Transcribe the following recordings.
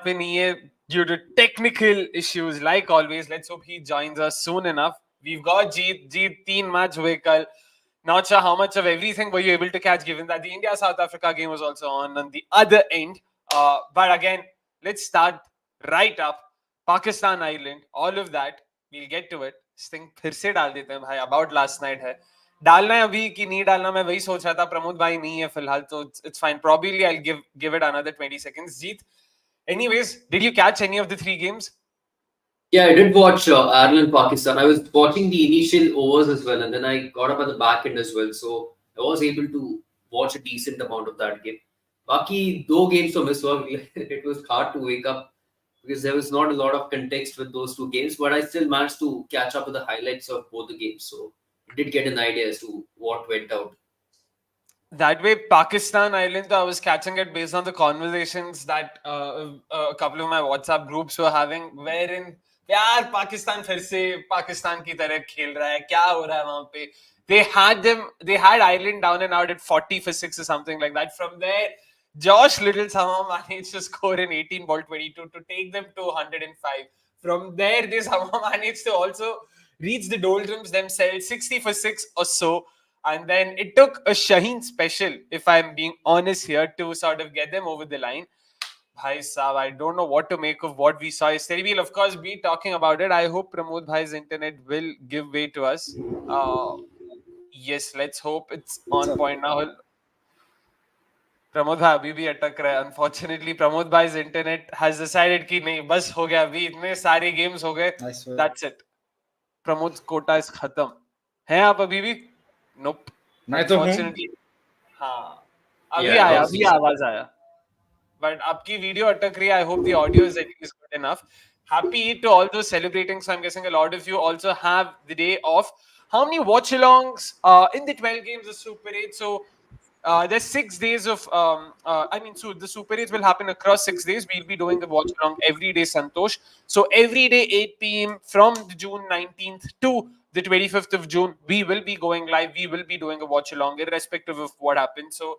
happen here due to technical issues. Like always, let's hope he joins us soon enough. We've got Jeet. Jeet, 3 match vehicle. Not sure how much of everything were you able to catch, given that the India-South Africa game was also on the other end. But again, let's start right up. Pakistan Ireland, all of that. We'll get to it. This thing फिर से डाल देते हैं भाई. About last night है. डालना है अभी कि नहीं डालना, मैं वही सोच रहा था. प्रमोद भाई नहीं है फिलहाल, तो it's fine. Probably I'll give it another 20 seconds. Jeet, anyways, did you catch any of the 3 games? Yeah, I did watch Ireland Pakistan. I was watching the initial overs as well, and then I got up at the back end as well. So I was able to watch a decent amount of that game. Baki do games to miss work. It was hard to wake up because there was not a lot of context with those 2 games, but I still managed to catch up with the highlights of both the games. So I did get an idea as to what went out. That way, Pakistan Ireland, I was catching it based on the conversations that a couple of my WhatsApp groups were having, wherein यार पाकिस्तान फिर से पाकिस्तान की तरह खेल रहा है, क्या हो रहा है वहां पे. They had Ireland down and out at 40 for 6 or something like that. From there, Josh Little somehow managed to score in 18 ball 22 to take them to 105. From there, they somehow managed to also reach the doldrums themselves, 60 for 6 or so. And then it took a Shaheen special, if I'm being honest here, to sort of get them over the line. Bhai Saab, I don't know what to make of what we saw yesterday. We'll, of course, be talking about it. I hope Pramod Bhai's internet will give way to us. Yes, let's hope it's on point now. Pramod Bhai अभी भी अटक रहा है. Unfortunately, Pramod Bhai's internet has decided कि नहीं, बस हो गया अभी, इतने सारे games हो गए. That's it. Pramod's quota is खत्म. हैं आप अभी भी? Nope. Unfortunately. हाँ. अभी आया, अभी आवाज आया. But आपकी वीडियो अटक रही है. I hope the audio is at least good enough. Happy to all those celebrating. So I'm guessing a lot of you also have the day off. How many watch-alongs in the 12 games of Super 8? So there's 6 days of, so the Super 8 will happen across 6 days. We'll be doing the watch-along every day, Santosh. So every day, 8 p.m. from June 19th to the 25th of June, we will be going live. We will be doing a watch-along, irrespective of what happens. So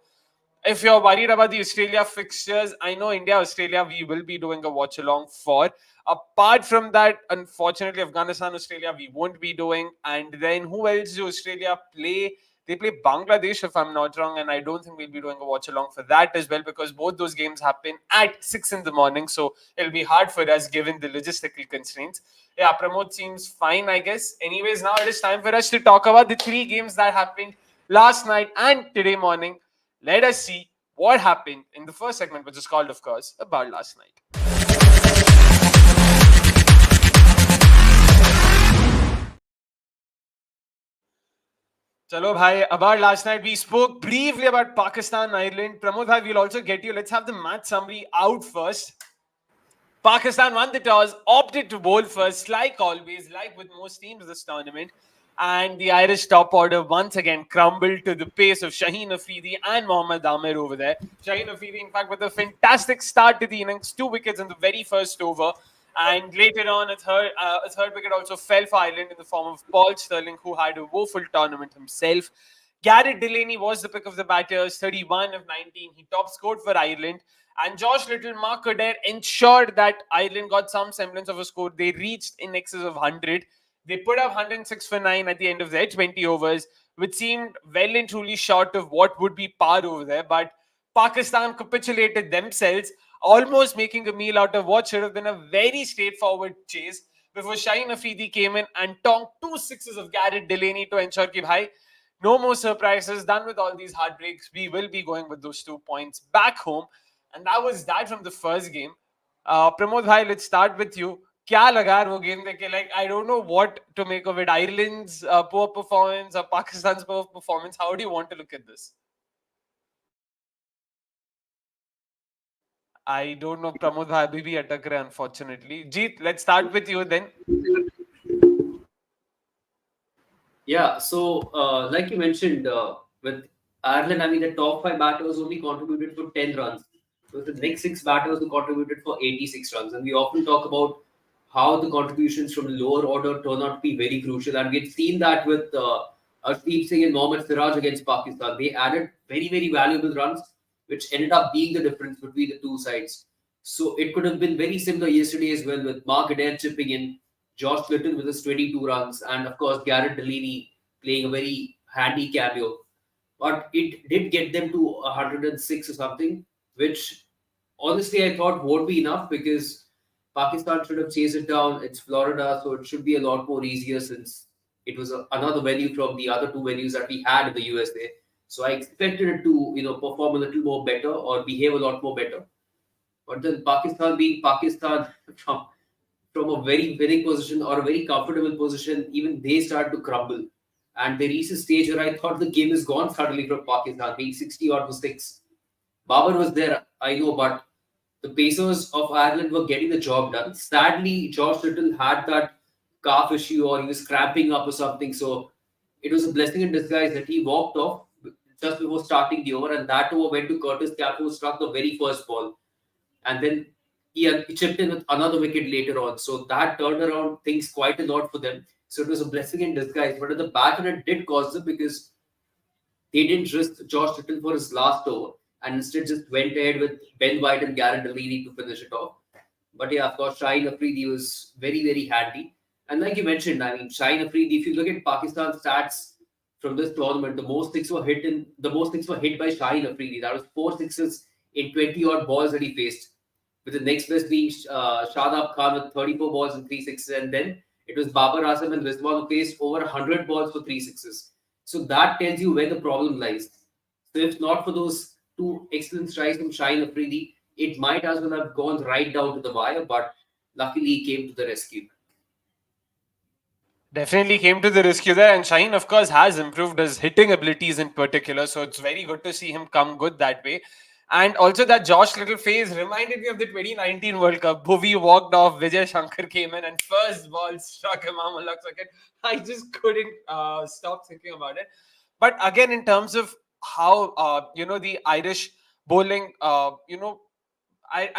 if you're worried about the Australia fixtures, I know India, Australia, we will be doing a watch along for. Apart from that, unfortunately, Afghanistan, Australia, we won't be doing. And then who else do Australia play? They play Bangladesh, if I'm not wrong. And I don't think we'll be doing a watch along for that as well, because both those games happen at 6 in the morning. So it'll be hard for us given the logistical constraints. Yeah, Pramod seems fine, I guess. Anyways, now it is time for us to talk about the 3 games that happened last night and today morning. Let us see what happened in the first segment, which is called, of course, About Last Night. Chalo bhai, about last night, we spoke briefly about Pakistan, Ireland. Pramod bhai, we'll also get you. Let's have the match summary out first. Pakistan won the toss, opted to bowl first, like always, like with most teams this tournament. And the Irish top order once again crumbled to the pace of Shaheen Afridi and Mohammad Amir over there. Shaheen Afridi, in fact, with a fantastic start to the innings, 2 wickets in the very first over. And later on, a third wicket also fell for Ireland in the form of Paul Stirling, who had a woeful tournament himself. Garrett Delaney was the pick of the batters, 31 of 19. He top scored for Ireland. And Josh Little, Mark Adair ensured that Ireland got some semblance of a score. They reached in excess of 100. They put up 106 for 9 at the end of their 20 overs, which seemed well and truly short of what would be par over there. But Pakistan capitulated themselves, almost making a meal out of what should have been a very straightforward chase before Shaheen Afridi came in and tonked 2 sixes of Garrett Delaney to ensure that, bhai, no more surprises, done with all these heartbreaks. We will be going with those 2 points back home. And that was that from the first game. Pramod bhai, let's start with you. क्या लगा वो game देख के? Like, I don't know what to make of it. Ireland's poor performance or Pakistan's poor performance. How do you want to look at this? I don't know. Pramod bhai abhi bhi atak rahe, unfortunately. Jeet, let's start with you then. Yeah, so like you mentioned, with Ireland, I mean, the top 5 batters only contributed for 10 runs. So the next 6 batters who contributed for 86 runs. And we often talk about how the contributions from the lower order turn out to be very crucial. And we've seen that with Arshdeep Singh and Mohammad Siraj against Pakistan. They added very, very valuable runs, which ended up being the difference between the two sides. So it could have been very similar yesterday as well, with Mark Adair chipping in, Josh Little with his 22 runs, and of course Garrett Delaney playing a very handy cameo. But it did get them to 106 or something, which honestly I thought won't be enough, because Pakistan should have chased it down. It's Florida, so it should be a lot more easier, since it was another venue from the other two venues that we had in the USA. So I expected it to, perform a little more better or behave a lot more better. But then Pakistan, being Pakistan, from a very winning position or a very comfortable position, even they start to crumble. And they reached a stage where I thought the game is gone suddenly from Pakistan, being 60 odd for 6. Babar was there, I know, but the Pacers of Ireland were getting the job done. Sadly, Josh Little had that calf issue, or he was cramping up or something. So it was a blessing in disguise that he walked off just before starting the over, and that over went to Curtis Campbell, who struck the very first ball. And then he chipped in with another wicket later on. So that turned around things quite a lot for them. So it was a blessing in disguise. But at the back end, it did cost them, because they didn't risk Josh Little for his last over, and instead just went ahead with Ben White and Garrett Delaney to finish it off. But yeah, of course, Shaheen Afridi was very, very handy. And like you mentioned, I mean, Shaheen Afridi, if you look at Pakistan's stats from this tournament, the most six were hit by Shaheen Afridi. That was 4 sixes in 20 odd balls that he faced. With the next best being Shadab Khan with 34 balls and 3 sixes, and then it was Babar Azam and Rizwan who faced over 100 balls for 3 sixes. So that tells you where the problem lies. So if not for those two excellent strikes from Shaheen Afridi, it might as well have gone right down to the wire, but luckily he came to the rescue. Definitely came to the rescue there, and Shaheen, of course, has improved his hitting abilities in particular. So it's very good to see him come good that way. And also that Josh Little phase reminded me of the 2019 World Cup. Bhuvi walked off, Vijay Shankar came in, and first ball struck Imam Ullah wicket. I just couldn't stop thinking about it. But again, in terms of how the Irish bowling, I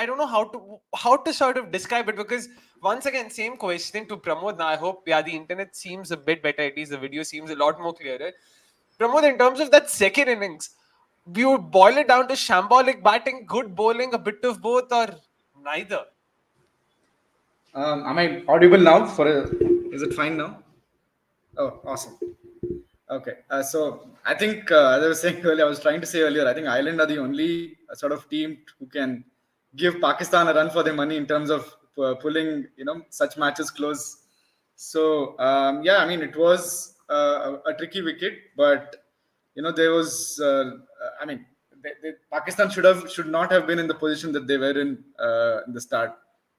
don't know how to sort of describe it, because once again, same question to Pramod. Now I hope the internet seems a bit better. At least the video seems a lot more clearer. Pramod, in terms of that second innings, we would boil it down to shambolic batting, good bowling, a bit of both, or neither. Am I audible now? Is it fine now? Oh, awesome. Okay, so I think as I was saying earlier, I was trying to say earlier, I think Ireland are the only sort of team who can give Pakistan a run for their money in terms of pulling such matches close. So I mean, it was a tricky wicket, but there was I mean, Pakistan should not have been in the position that they were in the start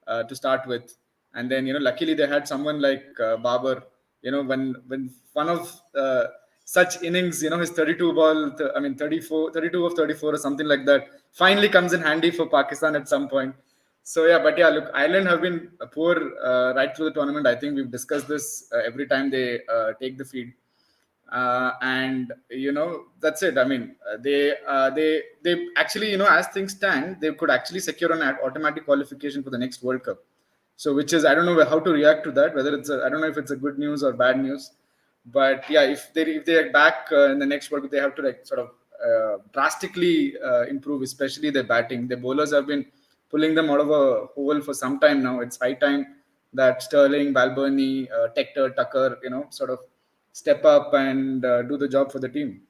to start with, and then luckily they had someone like Babar. When one of such innings, his 32 ball, 32 of 34 or something like that, finally comes in handy for Pakistan at some point. So look, Ireland have been poor right through the tournament. I think we've discussed this every time they take the field. And that's it. I mean, they actually, as things stand, they could actually secure an automatic qualification for the next World Cup. So, which is, I don't know how to react to that. Whether I don't know if it's a good news or bad news. But yeah, if they are back in the next World Cup, they have to sort of drastically improve, especially their batting. Their bowlers have been pulling them out of a hole for some time now. It's high time that Sterling, Balbirnie, Tector, Tucker, sort of step up and do the job for the team.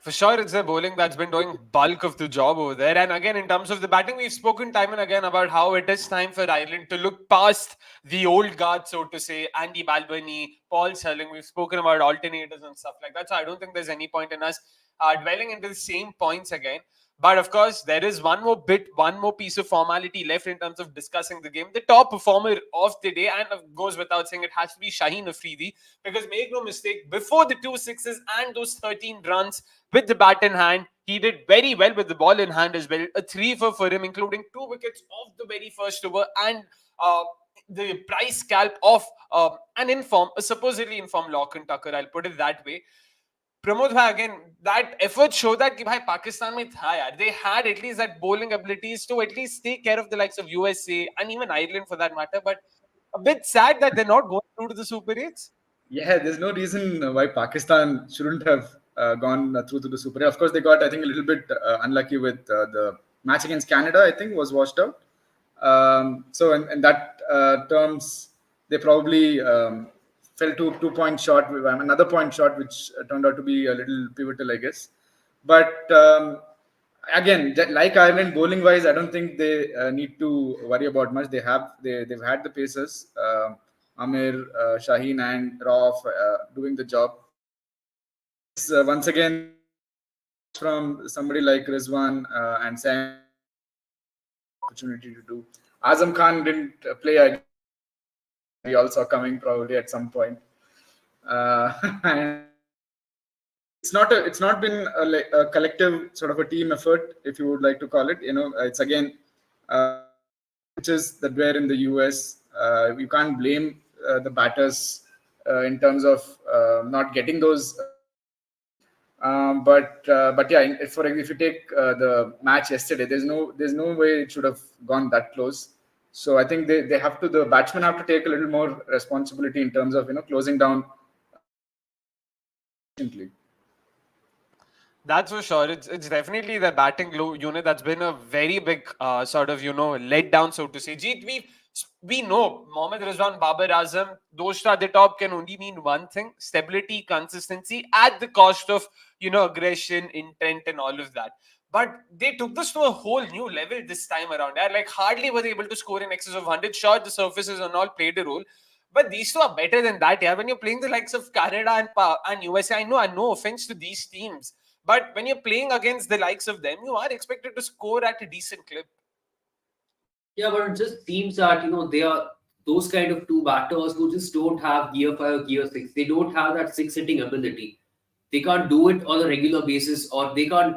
For sure, it's the bowling that's been doing bulk of the job over there. And again, in terms of the batting, we've spoken time and again about how it is time for Ireland to look past the old guard, so to say, Andy Balbirnie, Paul Stirling. We've spoken about alternators and stuff like that. So I don't think there's any point in us dwelling into the same points again. But of course, there is one more piece of formality left in terms of discussing the game. The top performer of the day, and it goes without saying, it has to be Shaheen Afridi, because make no mistake, before the 2 sixes and those 13 runs with the bat in hand, he did very well with the ball in hand as well. A 3 for him, including 2 wickets of the very first over, and the prize scalp of a supposedly informed Lock and Tucker. I'll put it that way. Pramod bhai, again, that effort showed that ki bhai, Pakistan mein tha yaar. They had at least that bowling abilities to at least take care of the likes of USA and even Ireland for that matter. But a bit sad that they're not going through to the Super 8s. Yeah, there's no reason why Pakistan shouldn't have gone through to the Super 8. Of course, they got, I think, a little bit unlucky with the match against Canada, I think, was washed out. So in that terms, they probably fell to 2 point short, another point short, which turned out to be a little pivotal, I guess. But again, like Ireland, bowling wise, I don't think they need to worry about much. They've had the pacers, Amir, Shaheen, and Rauf doing the job. I guess once again the loss from somebody like Rizwan and Sam opportunity to do. Azam Khan didn't play. I guess that's an injury that we all saw coming probably at some point. And it's not been a collective sort of a team effort, if you would like to call it. It's again pitches that were in the US. You can't blame the batters in terms of not getting those runs. But yeah, if you take the match yesterday, there's no way it should have gone that close. So I think the batsmen have to take a little more responsibility in terms of closing down efficiently. That's for sure. It's definitely the batting unit that's been a very big sort of letdown, so to say. Jeet, we know Mohammad Rizwan, Babar Azam, those at the top can only mean one thing: stability, consistency, at the cost of aggression, intent, and all of that. But they took this to a whole new level this time around. Yeah? Like hardly were they able to score in excess of 100 shots. The surfaces and all played a role. But these two are better than that. Yeah, when you're playing the likes of Canada and USA, I know, and no offense to these teams, but when you're playing against the likes of them, you are expected to score at a decent clip. Yeah, but it just seems that they are those kind of two batters who just don't have gear 5 or gear 6. They don't have that six hitting ability. They can't do it on a regular basis, or they can't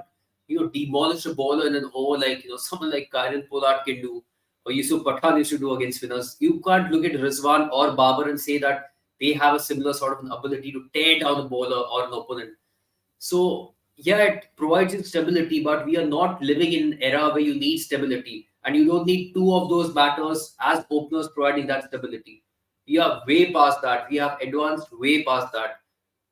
demolish a bowler in an over like someone like Karen Pollard can do, or Yusuf Pathan used to do against spinners. You can't look at Rizwan or Babar and say that they have a similar sort of an ability to tear down a bowler or an opponent. So yeah, it provides you stability, but we are not living in an era where you need stability, and you don't need two of those batters as openers providing that stability. We are way past that. We have advanced way past that,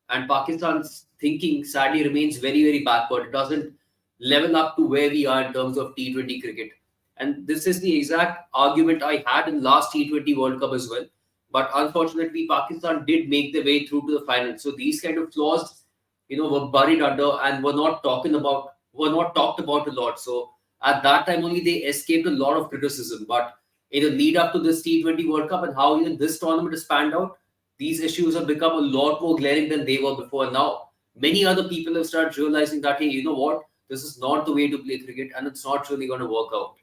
and Pakistan's thinking sadly remains very very backward. It doesn't level up to where we are in terms of T20 cricket. And this is the exact argument I had in last T20 World Cup as well. But unfortunately, Pakistan did make their way through to the final. So these kind of flaws were buried under and were not talked about a lot. So at that time only they escaped a lot of criticism. But in the lead up to this T20 World Cup and how even this tournament has panned out, these issues have become a lot more glaring than they were before. Now, many other people have started realizing that, hey, you know what? This is not the way to play cricket and it's not really going to work out.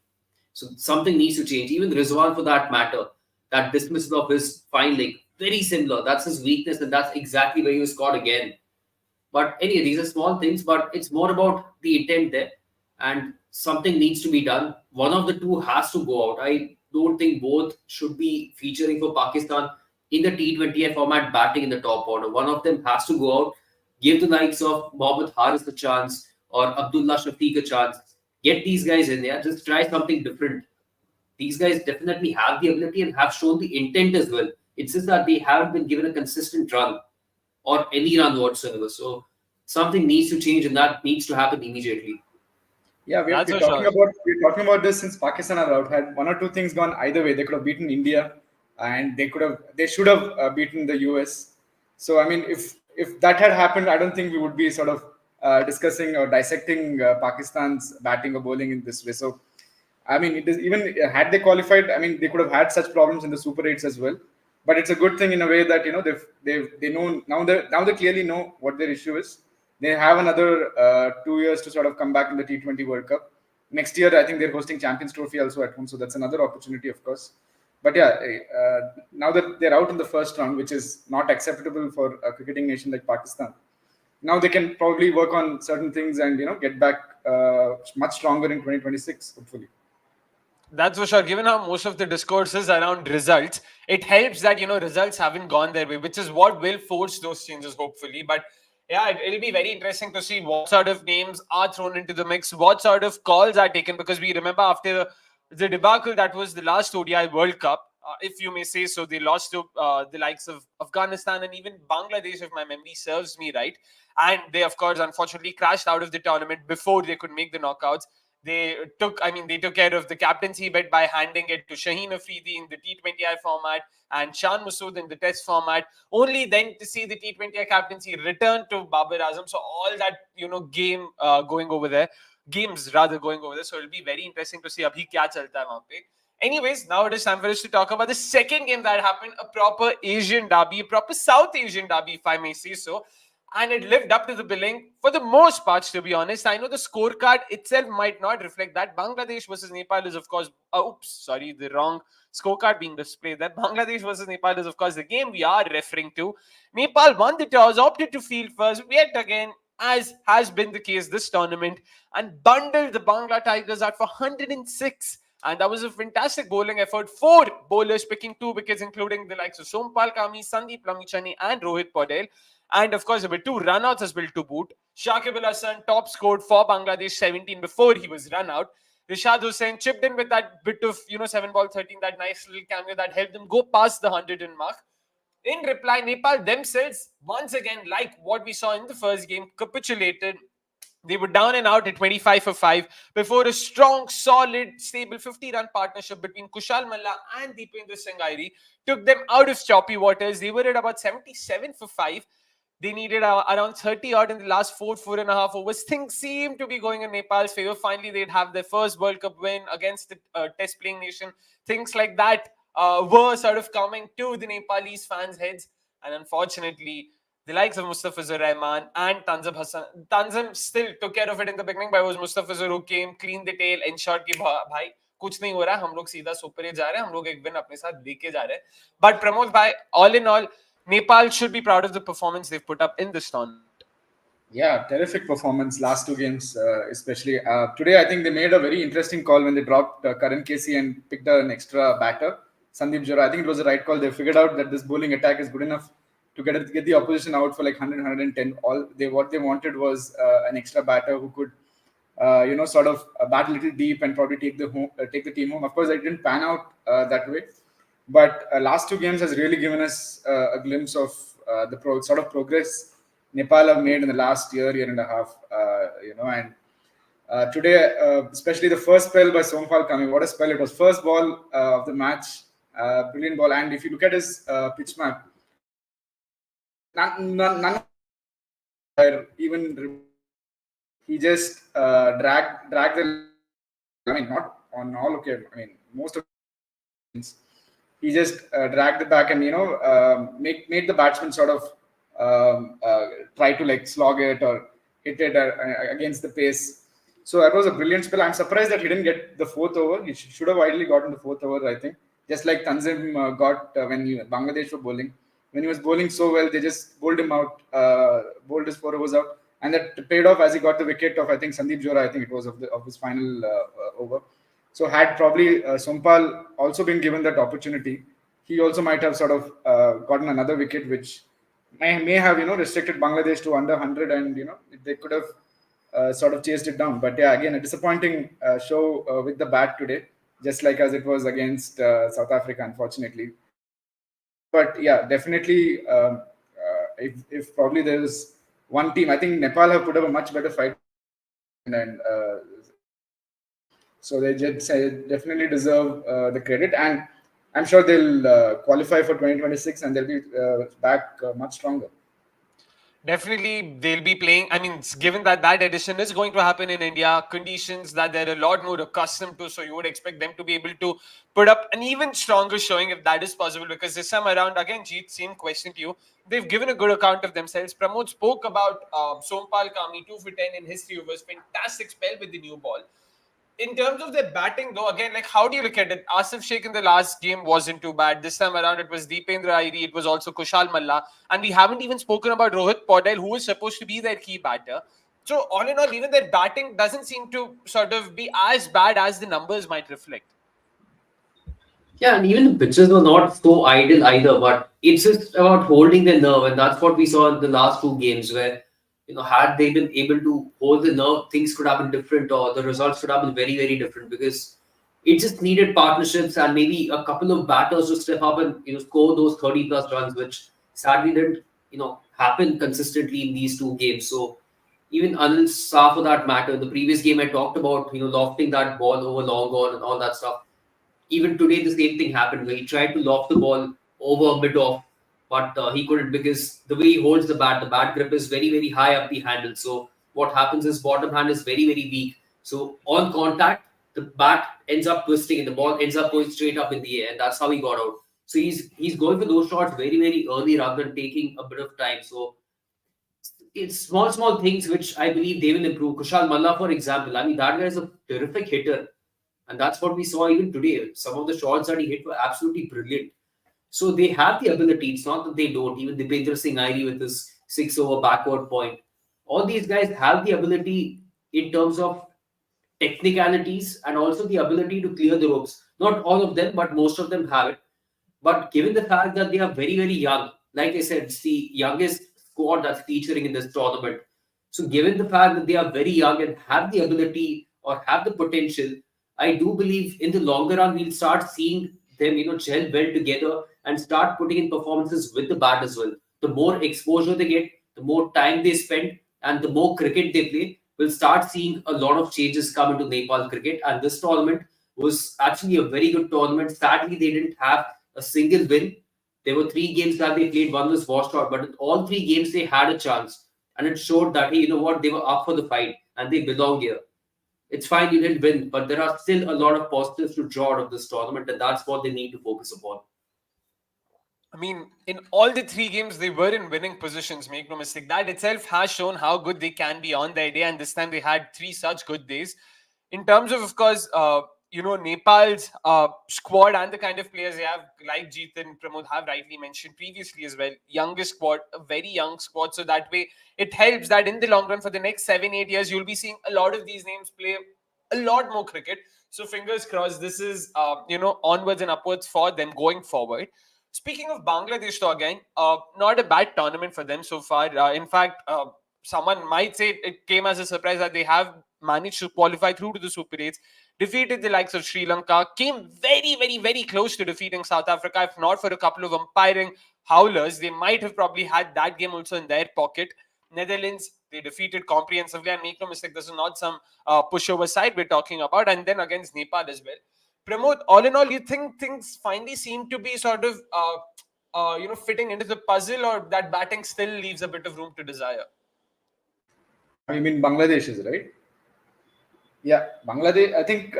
So something needs to change. Even Rizwan, for that matter, that dismissal of his fine leg, very similar. That's his weakness, and that's exactly where he was caught again. But anyway, these are small things, but it's more about the intent there. And something needs to be done. One of the two has to go out. I don't think both should be featuring for Pakistan in the T20 format batting in the top order. One of them has to go out, give the likes of Mohammad Haris a chance or Abdullah Shafiq a chance. Get these guys in there. Just try something different. These guys definitely have the ability and have shown the intent as well. It's just that they haven't been given a consistent run or any run whatsoever. So something needs to change, and that needs to happen immediately. Yeah, That's for sure. we're talking about this since Pakistan are out. Had one or two things gone either way, they could have beaten India, and they should have beaten the US. So I mean, if that had happened, I don't think we would be sort of discussing or dissecting Pakistan's batting or bowling in this way. So I mean, it is even had they qualified. I mean, they could have had such problems in the Super Eights as well. But it's a good thing in a way that they know now they clearly know what their issue is. They have another 2 years to sort of come back in the T20 World Cup. Next year, I think they're hosting Champions Trophy also at home, so that's another opportunity, of course. But yeah, now that they're out in the first round, which is not acceptable for a cricketing nation like Pakistan, now they can probably work on certain things and get back much stronger in 2026, hopefully. That's for sure. Given how most of the discourse is around results, it helps that results haven't gone their way, which is what will force those changes, hopefully. But yeah, it'll be very interesting to see what sort of names are thrown into the mix, what sort of calls are taken, because we remember after the debacle that was the last ODI World Cup, if you may say so, they lost to the likes of Afghanistan and even Bangladesh, if my memory serves me right. And they, of course, unfortunately crashed out of the tournament before they could make the knockouts. They took care of the captaincy bid by handing it to Shaheen Afridi in the T20I format and Shan Masood in the Test format. Only then to see the T20I captaincy return to Babar Azam. So all that games rather going over there. So it'll be very interesting to see abhi kya chalta hai wahan pe. Anyways, now it is time for us to talk about the second game that happened, a proper Asian derby, a proper South Asian derby, if I may say so. And it lived up to the billing for the most parts, to be honest. I know the scorecard itself might not reflect that. Bangladesh versus Nepal is, of course, the wrong scorecard being displayed. That Bangladesh versus Nepal is, of course, the game we are referring to. Nepal won the toss, opted to field first, yet again, as has been the case this tournament, and bundled the Bangla Tigers out for 106. And that was a fantastic bowling effort. 4 bowlers picking 2 wickets, including the likes of Sompal Kami, Sandeep Lamichhane, and Rohit Paudel. And of course, there were 2 runouts as well to boot. Shakib Al Hasan top scored for Bangladesh 17 before he was run out. Rishad Hussain chipped in with that bit of 7 ball 13, that nice little cameo that helped them go past the 100 mark. In reply, Nepal themselves, once again, like what we saw in the first game, capitulated. They were down and out at 25 for 5 before a strong, solid, stable 50-run partnership between Kushal Malla and Deependra Singh Airi took them out of choppy waters. They were at about 77 for 5. They needed around 30 odd in the last 4.5 overs. Things seemed to be going in Nepal's favor. Finally, they'd have their first World Cup win against the test playing nation. Things like that were sort of coming to the Nepalese fans' heads. And unfortunately, the likes of Mustafizur Rahman and Tanzim Hassan. Tanzim still took care of it in the beginning, but it was Mustafizur who came, cleaned the tail, ensured कि भाई कुछ नहीं हो रहा है, हम लोग सीधा सुपर जा रहे हैं, हम लोग एक विन अपने साथ लेके जा रहे हैं. But Pramod bhai, all in all, Nepal should be proud of the performance they've put up in this tournament. Yeah, terrific performance last 2 games, especially. Today, I think they made a very interesting call when they dropped Karan Casey and picked an extra batter, Sandeep Jora. I think it was the right call. They figured out that this bowling attack is good enough to get the opposition out for like 100, 110. What they wanted was an extra batter who could, sort of bat a little deep and probably take the team home. Of course, it didn't pan out that way. But last 2 games has really given us a glimpse of the sort of progress Nepal have made in the last year and a half. And today, especially the first spell by Sompal Kami, what a spell it was! First ball of the match, brilliant ball. And if you look at his pitch map, none even he just dragged the. I mean, not on all occasions. I mean, most of he just dragged the back and made the batsman sort of try to like slog it or hit it against the pace. So that was a brilliant spell. I'm surprised that he didn't get the 4th over. He should have ideally gotten the 4th over, I think. Just like Tanzim got when Bangladesh were bowling. When he was bowling so well, they just bowled him out, bowled his 4 overs out. And that paid off as he got the wicket of, I think, Sandeep Jora, I think it was of his final over. So had probably Sompal also been given that opportunity, he also might have sort of gotten another wicket, which may have restricted Bangladesh to under 100, and they could have sort of chased it down. But yeah, again, a disappointing show with the bat today, just like as it was against South Africa, unfortunately. But yeah, definitely, if probably there is one team, I think Nepal have put up a much better fight, and so they definitely deserve the credit, and I'm sure they'll qualify for 2026 and they'll be back much stronger. Definitely, they'll be playing. I mean, given that edition is going to happen in India, conditions that they're a lot more accustomed to, so you would expect them to be able to put up an even stronger showing if that is possible. Because this time around, again, Jeet, same question to you. They've given a good account of themselves. Pramod spoke about Sompal Kami, 2 for 10 in his 3 overs. Fantastic spell with the new ball. In terms of their batting, though, again, like, how do you look at it? Asif Sheikh in the last game wasn't too bad. This time around, it was Deependra Airi, it was also Kushal Malla. And we haven't even spoken about Rohit Paudel, who was supposed to be their key batter. So, all in all, even their batting doesn't seem to sort of be as bad as the numbers might reflect. Yeah, and even the pitches were not so ideal either, but it's just about holding their nerve, and that's what we saw in the last 2 games where, had they been able to hold the nerve, things could have been different, or the results could have been very, very different, because it just needed partnerships and maybe a couple of batters to step up and score those 30 plus runs, which sadly didn't happen consistently in these 2 games. So even Anil Shah for that matter. In the previous game, I talked about lofting that ball over long on and all that stuff. Even today, the same thing happened where he tried to loft the ball over mid-off, but he couldn't because the way he holds the bat grip is very, very high up the handle. So what happens is bottom hand is very, very weak. So on contact, the bat ends up twisting and the ball ends up going straight up in the air, and that's how he got out. So he's going for those shots very, very early rather than taking a bit of time. So it's small things which I believe they will improve. Kushal Malla, for example, I mean that guy is a terrific hitter, and that's what we saw even today. Some of the shots that he hit were absolutely brilliant. So they have the ability. It's not that they don't. Even Dipendra Singh Airi with his 6 over backward point. All these guys have the ability in terms of technicalities and also the ability to clear the ropes. Not all of them, but most of them have it. But given the fact that they are very, very young, like I said, it's the youngest squad that's featuring in this tournament. So, given the fact that they are very young and have the ability or have the potential, I do believe in the longer run we'll start seeing them, gel well together and start putting in performances with the bat as well. The more exposure they get, the more time they spend, and the more cricket they play, we'll start seeing a lot of changes come into Nepal cricket. And this tournament was actually a very good tournament. Sadly, they didn't have a single win. There were 3 games that they played. One was washed out, but in all 3 games they had a chance, and it showed that hey, you know what, they were up for the fight and they belong here. It's fine you didn't win, but there are still a lot of positives to draw out of this tournament, and that's what they need to focus upon. I mean, in all the 3 games, they were in winning positions, make no mistake. That itself has shown how good they can be on their day, and this time they had 3 such good days. In terms of course, Nepal's squad and the kind of players they have, like Jeet and Pramod have rightly mentioned previously as well, youngest squad, a very young squad. So that way, it helps that in the long run, for the next 7-8 years, you'll be seeing a lot of these names play a lot more cricket. So fingers crossed, this is onwards and upwards for them going forward. Speaking of Bangladesh, though, again, not a bad tournament for them so far. In fact, someone might say it came as a surprise that they have managed to qualify through to the Super 8s, defeated the likes of Sri Lanka, came very, very, very close to defeating South Africa. If not for a couple of umpiring howlers, they might have probably had that game also in their pocket. Netherlands, they defeated comprehensively, and make no mistake, this is not some pushover side we're talking about. And then against Nepal as well. Pramod, all in all, you think things finally seem to be sort of, fitting into the puzzle, or that batting still leaves a bit of room to desire? I mean, Bangladesh is right. Yeah, Bangladesh. I think.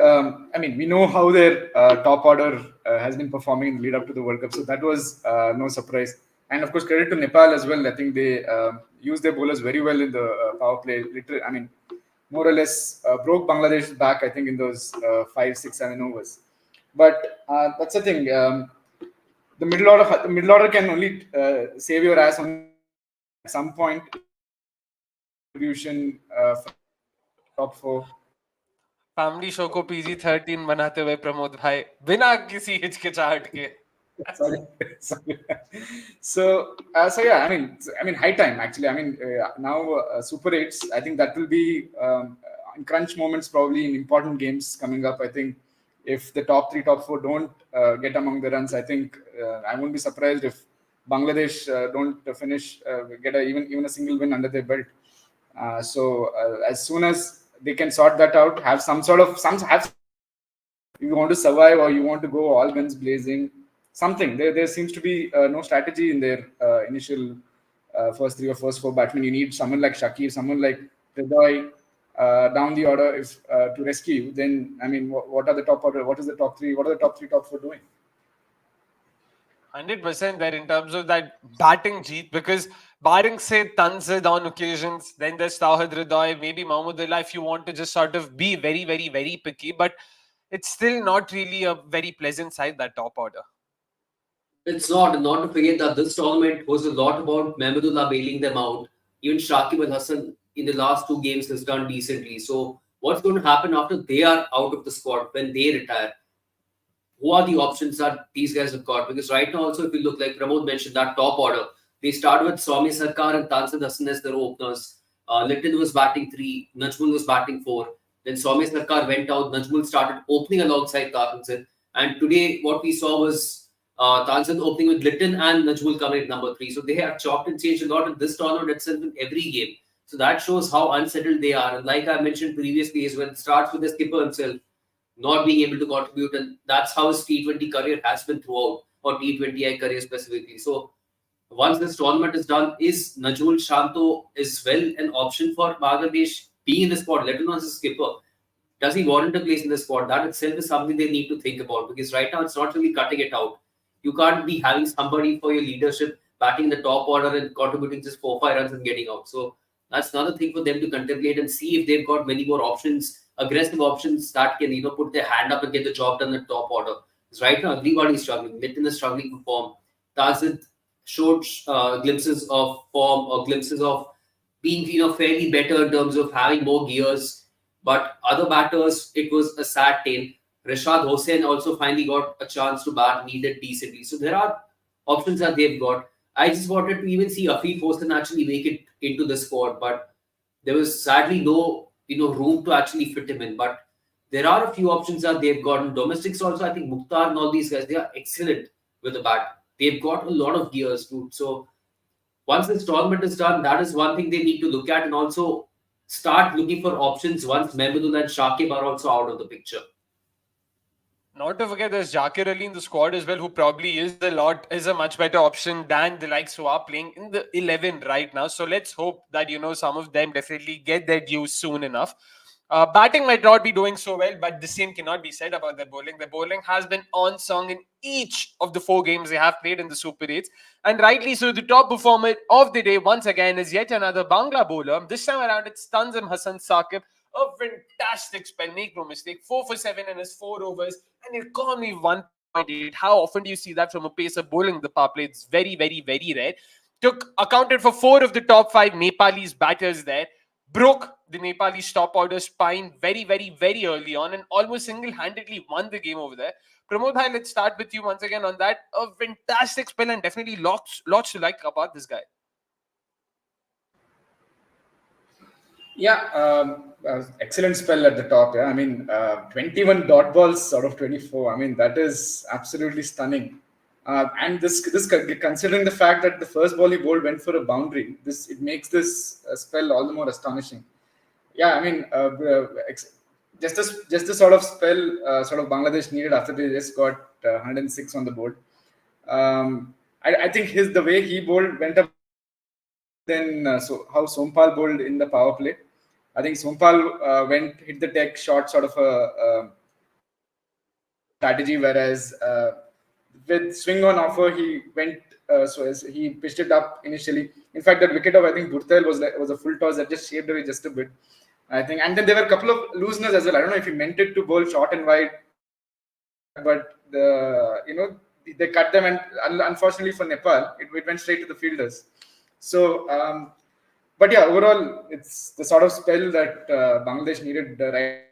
We know how their top order has been performing in the lead up to the World Cup, so that was no surprise. And of course, credit to Nepal as well. I think they used their bowlers very well in the power play. More or less broke Bangladesh's back, I think, in those 5, 6, 7 overs. But that's the thing. The middle order can only save your ass on at some point. Contribution top 4. Family show को PG-13 बनाते हुए प्रमोद भाई बिना किसी हिचकिचाहट के. Sorry. So yeah, I mean, high time actually. Now Super 8s. I think that will be in crunch moments, probably in important games coming up. I think if the top 3, top 4 don't get among the runs, I think I won't be surprised if Bangladesh don't finish get even a single win under their belt. So as soon as they can sort that out, have if you want to survive or you want to go all guns blazing. Something there seems to be no strategy in their initial first 3 or first 4 batsmen. You need someone like Shakir, someone like Hridoy down the order if to rescue you. Then what are the top order? What is the top 3? What are the top 3, top 4 doing? 100% there in terms of that batting, Jeet, because barring say Tanzid on occasions, then there's Tawhid Hridoy, maybe Mahmudullah if you want to just sort of be very, very, very picky, but it's still not really a very pleasant side, that top order. It's not, and not to forget that this tournament was a lot about Mahmudullah bailing them out. Even Shakib Al Hasan in the last 2 games has done decently. So what's going to happen after they are out of the squad, when they retire? Who are the options that these guys have got? Because right now also, if you look, like Pramod mentioned, that top order, they started with Soumya Sarkar and Tanzid Hasan as their openers. Litton was batting 3, Najmul was batting 4. Then Soumya Sarkar went out, Najmul started opening alongside Tanzid. And today what we saw was Tanzid opening with Litton and Najmul coming at number 3. So they have chopped and changed a lot in this tournament itself in every game. So that shows how unsettled they are. And like I mentioned previously, is when it starts with the skipper himself not being able to contribute, and that's how his T20 career has been throughout, or T20I career specifically. So once this tournament is done, is Najul Shanto is well an option for Bangladesh being in the squad, let alone as a skipper? Does he warrant a place in the squad? That itself is something they need to think about, because right now it's not really cutting it out. You can't be having somebody for your leadership batting in the top order and contributing just 4-5 runs and getting out. So that's another thing for them to contemplate and see if they've got many more options, aggressive options that can put their hand up and get the job done in the top order. Because right now everybody's struggling. Litton is struggling to form. Tazid showed glimpses of form or glimpses of being fairly better in terms of having more gears. But other batters, it was a sad tale. Rashad Hossain also finally got a chance to bat and he did decently. So there are options that they've got. I just wanted to even see Afif Hossain actually make it into the squad, but there was sadly no room to actually fit him in. But there are a few options that they've got in domestics also. I think Mukhtar and all these guys, they are excellent with the bat. They've got a lot of gears too. So once this tournament is done, that is one thing they need to look at, and also start looking for options once Mehmudullah and Shakib are also out of the picture. Not to forget, there's Zakir Ali in the squad as well, who probably is a much better option than the likes who are playing in the 11 right now. So let's hope that, some of them definitely get their dues soon enough. Batting might not be doing so well, but the same cannot be said about their bowling. The bowling has been on song in each of the 4 games they have played in the Super 8s. And rightly so, the top performer of the day once again is yet another Bangla bowler. This time around, it's Tanzim Hassan Saqib. A fantastic spell, make no mistake. 4 for 7 in his 4 overs, and an economy 1.8. How often do you see that from a pacer bowling the power play? It's very, very, very rare. Accounted for 4 of the top 5 Nepalese batters there. Broke the Nepalese top order spine very, very, very early on, and almost single-handedly won the game over there. Pramod, let's start with you once again on that. A fantastic spell, and definitely lots to like about this guy. Yeah, excellent spell at the top. Yeah, I mean, 21 dot balls out of 24. I mean, that is absolutely stunning. And this considering the fact that the first ball he bowled went for a boundary, it makes this spell all the more astonishing. Yeah, I mean, just the sort of spell sort of Bangladesh needed after they just got 106 on the board. I think the way he bowled went up. Then how Sompal bowled in the power play. I think Sompal hit the deck shot sort of a strategy, whereas with swing on offer he went he pitched it up initially. In fact, that wicket of I think Burtel was a full toss that just shaved away just a bit, I think. And then there were a couple of looseners as well. I don't know if he meant it to bowl short and wide, but they cut them, and unfortunately for Nepal, it went straight to the fielders. So, but yeah, overall, it's the sort of spell that Bangladesh needed right.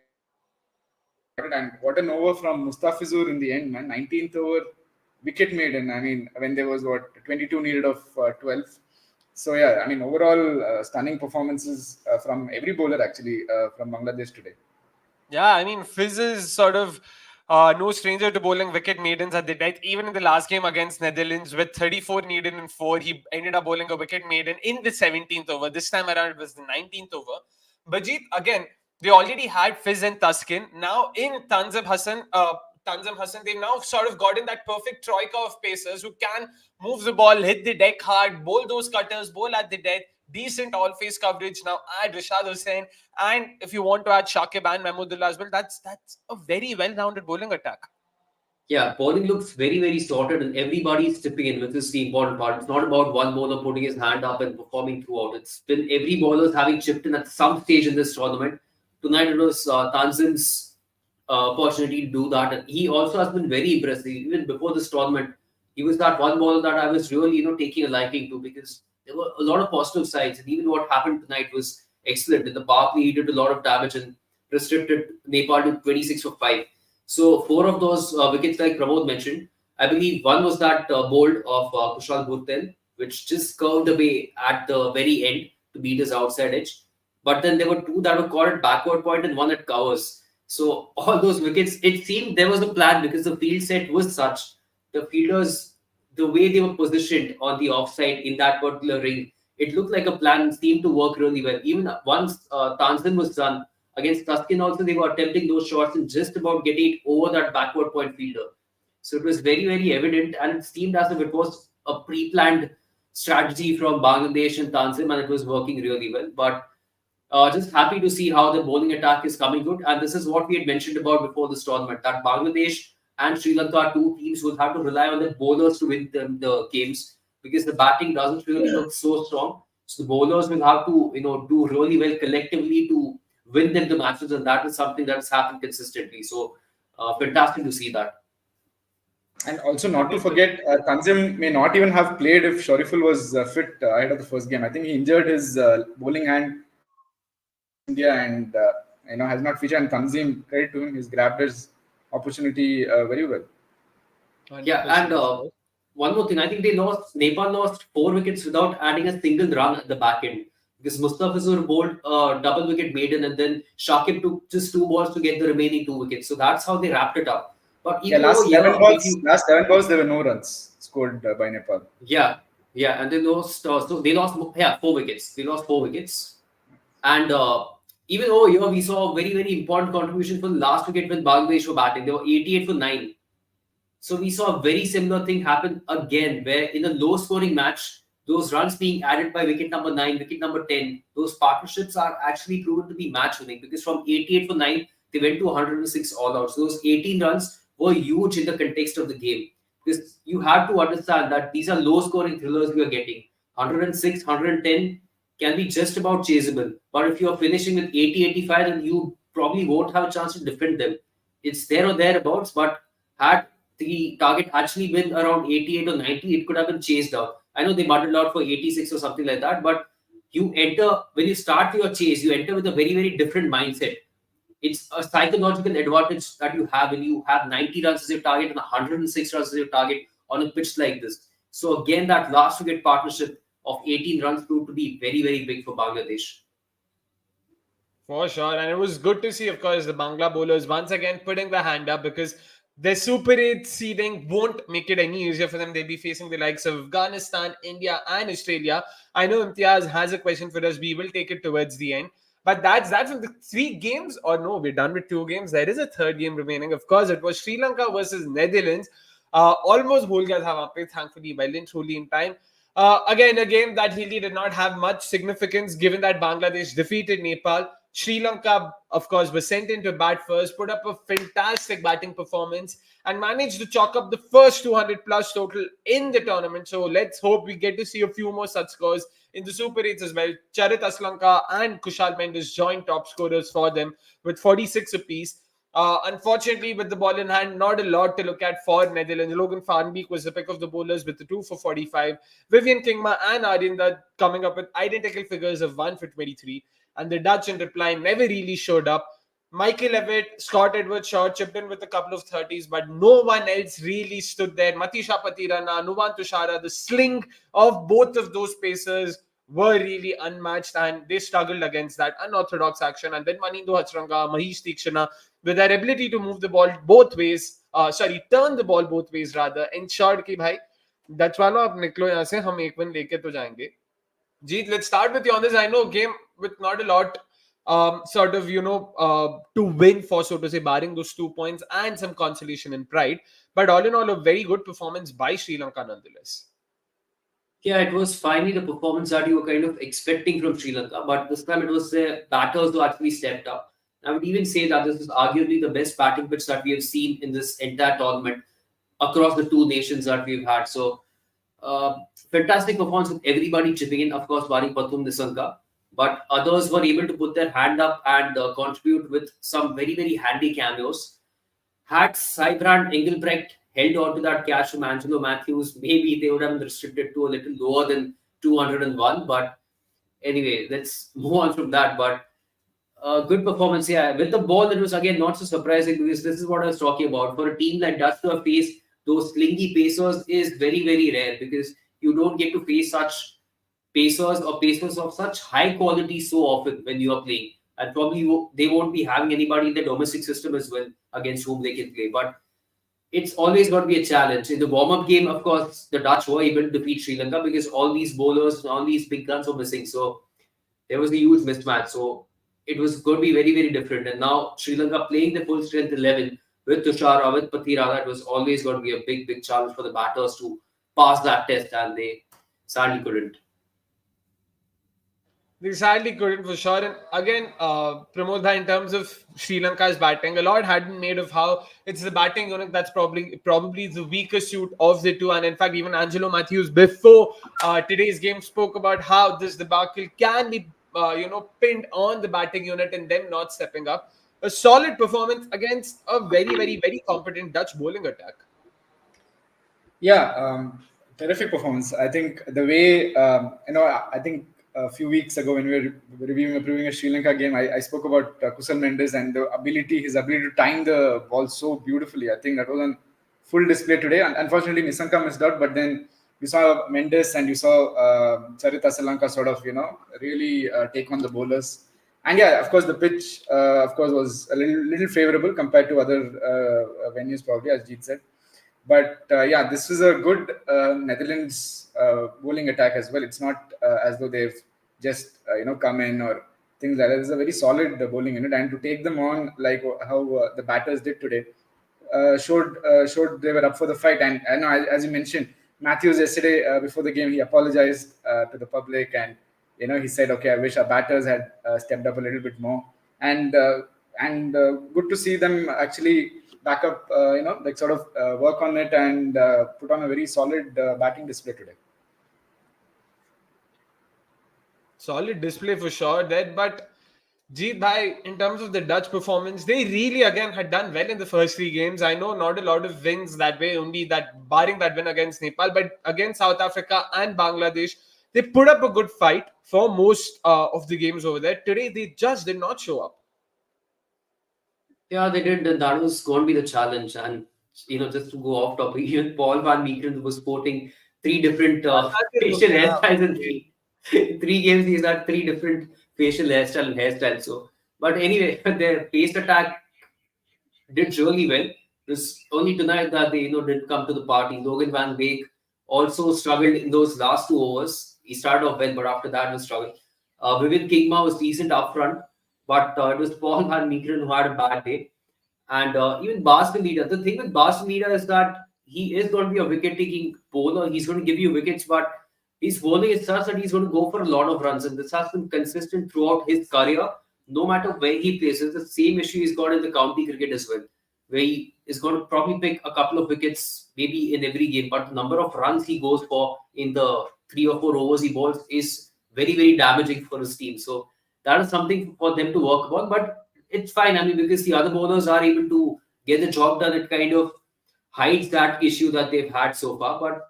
And what an over from Mustafizur in the end, man. 19th over, wicket maiden. I mean, when there was 22 needed of 12. So yeah, I mean, overall, stunning performances from every bowler actually from Bangladesh today. Yeah, I mean, Fizz is sort of no stranger to bowling wicket maidens at the death. Even in the last game against Netherlands, with 34 needed in 4, he ended up bowling a wicket maiden in the 17th over. This time around, it was the 19th over. But Jeet, again, they already had Fizz and Tuskin. Now, in Tanzim Hassan, they've now sort of gotten that perfect troika of pacers who can move the ball, hit the deck hard, bowl those cutters, bowl at the death. Decent all-face coverage. Now add Rashad Hossain, and if you want to add Shakib and Mehmudullah as well, that's a very well-rounded bowling attack. Yeah, bowling looks very, very sorted, and everybody's chipping in, which is the important part. It's not about one bowler putting his hand up and performing throughout. It's been every bowler's having chipped in at some stage in this tournament. Tonight it was Tanzim's opportunity to do that, and he also has been very impressive. Even before this tournament, he was that one bowler that I was really, taking a liking to, because there were a lot of positive sides, and even what happened tonight was excellent. In the power play, he did a lot of damage and restricted Nepal to 26 for 5. So 4 of those wickets, like Pramod mentioned, I believe one was that bowled of Kushal Burtel, which just curved away at the very end to beat his outside edge. But then there were 2 that were caught at backward point and 1 at covers. So all those wickets, it seemed there was a plan, because the field set was such. The fielders, the way they were positioned on the offside in that particular ring, it looked like a plan and seemed to work really well. Even once Tanzan was done against Tuscan, also they were attempting those shots and just about getting it over that backward point fielder. So it was very, very evident, and it seemed as if it was a pre-planned strategy from Bangladesh and Tanzim, and it was working really well. But just happy to see how the bowling attack is coming good. And this is what we had mentioned about before this tournament, that Bangladesh and Sri Lanka, two teams, will have to rely on their bowlers to win the games, because the batting doesn't really look so strong. So the bowlers will have to, do really well collectively to win them the matches, and that is something that has happened consistently. So fantastic to see that. And also, not to forget, Tanzim may not even have played if Shariful was fit ahead of the first game. I think he injured his bowling hand India, and has not featured. And Tanzim, credit to him, he's grabbed his opportunity very well. Yeah, and one more thing, I think Nepal lost 4 wickets without adding a single run at the back end, because Mustafizur bowled double wicket maiden, and then Shakib took just 2 balls to get the remaining 2 wickets. So that's how they wrapped it up. But even last 7 balls, there were no runs scored by Nepal. Yeah, and they lost. So they lost 4 wickets. They lost 4 wickets, and even over here we saw a very, very important contribution for the last wicket when Bangladesh were batting. They were 88 for 9. So we saw a very similar thing happen again, where in a low-scoring match, those runs being added by wicket number 9, wicket number 10, those partnerships are actually proven to be match-winning, because from 88 for 9, they went to 106 all-out. So those 18 runs were huge in the context of the game, because you have to understand that these are low-scoring thrillers we are getting. 106, 110 can be just about chaseable. But if you're finishing with 80, 85, then you probably won't have a chance to defend them. It's there or thereabouts, but had the target actually been around 88 or 90, it could have been chased out. I know they muddled out for 86 or something like that, but when you start your chase, you enter with a very, very different mindset. It's a psychological advantage that you have when you have 90 runs as your target and 106 runs as your target on a pitch like this. So again, that last wicket partnership of 18 runs proved to be very, very big for Bangladesh. For sure. And it was good to see, of course, the Bangla bowlers once again putting the hand up, because their Super 8 seeding won't make it any easier for them. They'll be facing the likes of Afghanistan, India, and Australia. I know Imtiaz has a question for us. We will take it towards the end. But that's in the 3 games. Or no, we're done with 2 games. There is a 3rd game remaining. Of course, it was Sri Lanka versus Netherlands. Almost bhul gaya tha wahan pe, thankfully, by Lynch Hooley in time. Again, a game that really did not have much significance, given that Bangladesh defeated Nepal. Sri Lanka, of course, was sent in to bat first, put up a fantastic batting performance, and managed to chalk up the first 200 plus total in the tournament. So let's hope we get to see a few more such scores in the Super 8s as well. Charit Aslanka and Kushal Mendes joined top scorers for them with 46 apiece. Unfortunately, with the ball in hand, not a lot to look at for Netherlands. Logan Farnbeek was the pick of the bowlers with the 2 for 45. Vivian Kingma and Arinda coming up with identical figures of 1 for 23. And the Dutch in reply never really showed up. Michael Levitt, Scott Edwards Shaw chipped in with a couple of 30s, but no one else really stood there. Matisha Patirana, Nuwan Tushara, the sling of both of those pacers were really unmatched, and they struggled against that unorthodox action. And then Manindo Hachranga, Mahesh Tikshana, with their ability to move the ball both ways, turn the ball both ways rather, ensured कि भाई Dutch वालों आप निकलो यहाँ से, हम एक win लेके तो जाएंगे. Jeet, let's start with you on this. I know game with not a lot to win for, so to say, barring those 2 points and some consolation and pride. But all in all, a very good performance by Sri Lanka nonetheless. Yeah, it was finally the performance that you were kind of expecting from Sri Lanka, but this time it was the batters who actually stepped up. I would even say that this is arguably the best batting pitch that we have seen in this entire tournament across the 2 nations that we've had. So, fantastic performance with everybody chipping in, of course, barring Pathum Nisanka. But others were able to put their hand up and contribute with some very, very handy cameos. Had Seibrand Engelbrecht held on to that catch from Angelo Matthews, maybe they would have been restricted to a little lower than 201. But anyway, let's move on from that. But good performance, yeah. With the ball, it was again not so surprising, because this is what I was talking about. For a team like Dutch to have faced those slingy pacers is very, very rare, because you don't get to face such pacers or pacers of such high quality so often when you are playing. And probably they won't be having anybody in the domestic system as well against whom they can play. But it's always got to be a challenge. In the warm-up game, of course, the Dutch were able to defeat Sri Lanka because all these bowlers and all these big guns were missing. So there was a huge mismatch. So it was going to be very, very different. And now Sri Lanka playing the full strength 11 with Tushara, with Pathira, that was always going to be a big, big challenge for the batters to pass that test, and they sadly couldn't. They sadly couldn't for sure. And again, Pramod bhai, in terms of Sri Lanka's batting, a lot had been made of how it's the batting unit that's probably the weakest suit of the two. And in fact, even Angelo Matthews before today's game spoke about how this debacle can be pinned on the batting unit and them not stepping up. A solid performance against a very, very, very competent Dutch bowling attack. Yeah, terrific performance. I think the way I think a few weeks ago when we were previewing a Sri Lanka game, I spoke about Kusal Mendes and his ability to time the ball so beautifully. I think that was on full display today. And unfortunately, Nisanka missed out, but then you saw Mendes and you saw Charith Asalanka sort of really take on the bowlers. And yeah, of course, the pitch was a little favorable compared to other venues, probably, as Jeet said. But yeah, this is a good Netherlands bowling attack as well. It's not as though they've just come in or things like that. It's a very solid bowling unit, and to take them on like how the batters did today showed they were up for the fight. And I know, as you mentioned, Matthews yesterday before the game, he apologized to the public, and he said, "Okay, I wish our batters had stepped up a little bit more." And good to see them actually back up, sort of work on it and put on a very solid batting display today. Solid display for sure there, but Jeet bhai, in terms of the Dutch performance, they really again had done well in the first three games. I know not a lot of wins that way, only that barring that win against Nepal, but against South Africa and Bangladesh, they put up a good fight for most of the games over there. Today, they just did not show up. Yeah, they did. And that was going to be the challenge. And, just to go off topic, even Paul Van Meekeren was sporting three different facial hairstyles in three games. He's had three different facial hairstyles. So, but anyway, their pace attack did really well. It was only tonight that they, didn't come to the party. Logan Van Beek also struggled in those last 2 overs. He started off well, but after that was struggling. Vivian Kingma was decent up front, but it was Paul Van Meekeren who had a bad day. And even Bas Leader. The thing with Bas Leader is that he is going to be a wicket-taking bowler. He's going to give you wickets, but his bowling is such that he's going to go for a lot of runs. And this has been consistent throughout his career, no matter where he plays. It's the same issue he's got in the county cricket as well, where he is going to probably pick a couple of wickets maybe in every game, but the number of runs he goes for in the 3 or 4 overs he bowls is very, very damaging for his team. So that is something for them to work upon, but it's fine. I mean, because the other bowlers are able to get the job done, it kind of hides that issue that they've had so far. But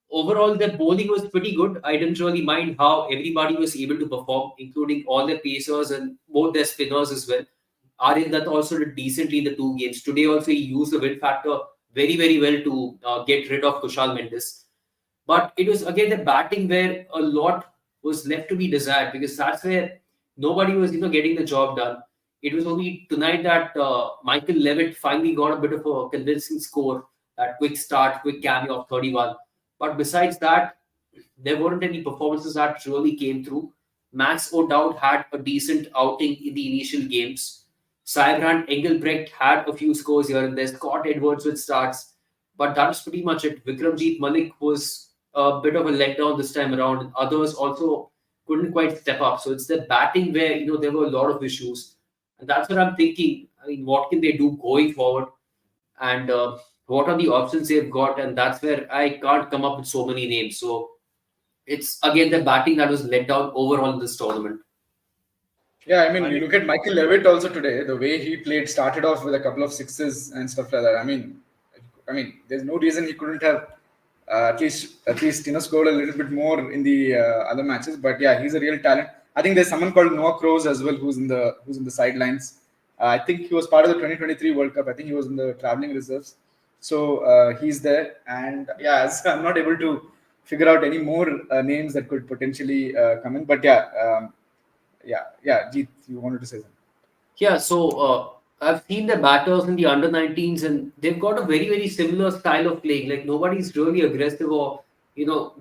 overall, their bowling was pretty good. I didn't really mind how everybody was able to perform, including all their pacers and both their spinners as well. Aryan Dutt also did decently in the 2 games. Today also he used the wind factor very, very well to get rid of Kushal Mendes. But it was again the batting where a lot was left to be desired, because that's where nobody was getting the job done. It was only tonight that Michael Levitt finally got a bit of a convincing score, that quick start, quick cameo of 31. But besides that, there weren't any performances that really came through. Max O'Dowd had a decent outing in the initial games. Saibrand Engelbrecht had a few scores here and there. Scott Edwards with starts. But that's pretty much it. Vikramjeet Malik was a bit of a letdown this time around. And others also couldn't quite step up. So it's the batting where, there were a lot of issues. And that's what I'm thinking. I mean, what can they do going forward? And what are the options they've got? And that's where I can't come up with so many names. So it's again the batting that was let down overall in this tournament. Yeah, I mean, you look at Michael Levitt also today, the way he played, started off with a couple of sixes and stuff like that. I mean, there's no reason he couldn't have at least scored a little bit more in the other matches. But yeah, he's a real talent. I think there's someone called Noah Kroos as well who's in the sidelines. I think he was part of the 2023 World Cup. I think he was in the traveling reserves. So he's there. And yeah, I'm not able to figure out any more names that could potentially come in. But yeah, Jeet, you wanted to say something. Yeah, so I've seen the batters in the under-19s, and they've got a very, very similar style of playing. Like nobody's really aggressive or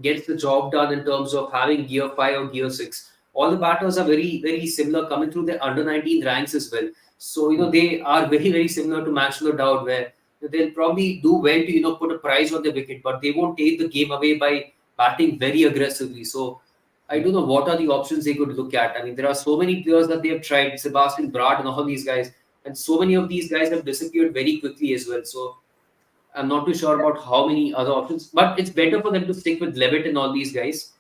gets the job done in terms of having gear 5 or gear 6. All the batters are very, very similar coming through the under-19 ranks as well. So they are very, very similar to Match No Doubt, where they'll probably do well to put a prize on the wicket, but they won't take the game away by batting very aggressively. So I don't know what are the options they could look at. I mean, there are so many players that they have tried, Sebastian Brad and all these guys, and so many of these guys have disappeared very quickly as well. So I'm not too sure about how many other options, but it's better for them to stick with Levitt and all these guys.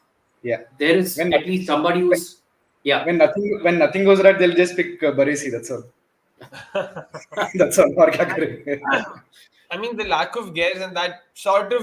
Yeah, there is at least somebody who's when nothing goes right, they'll just pick Barisi. That's all. That's all. और क्या करें? I mean, the lack of gears and that sort of,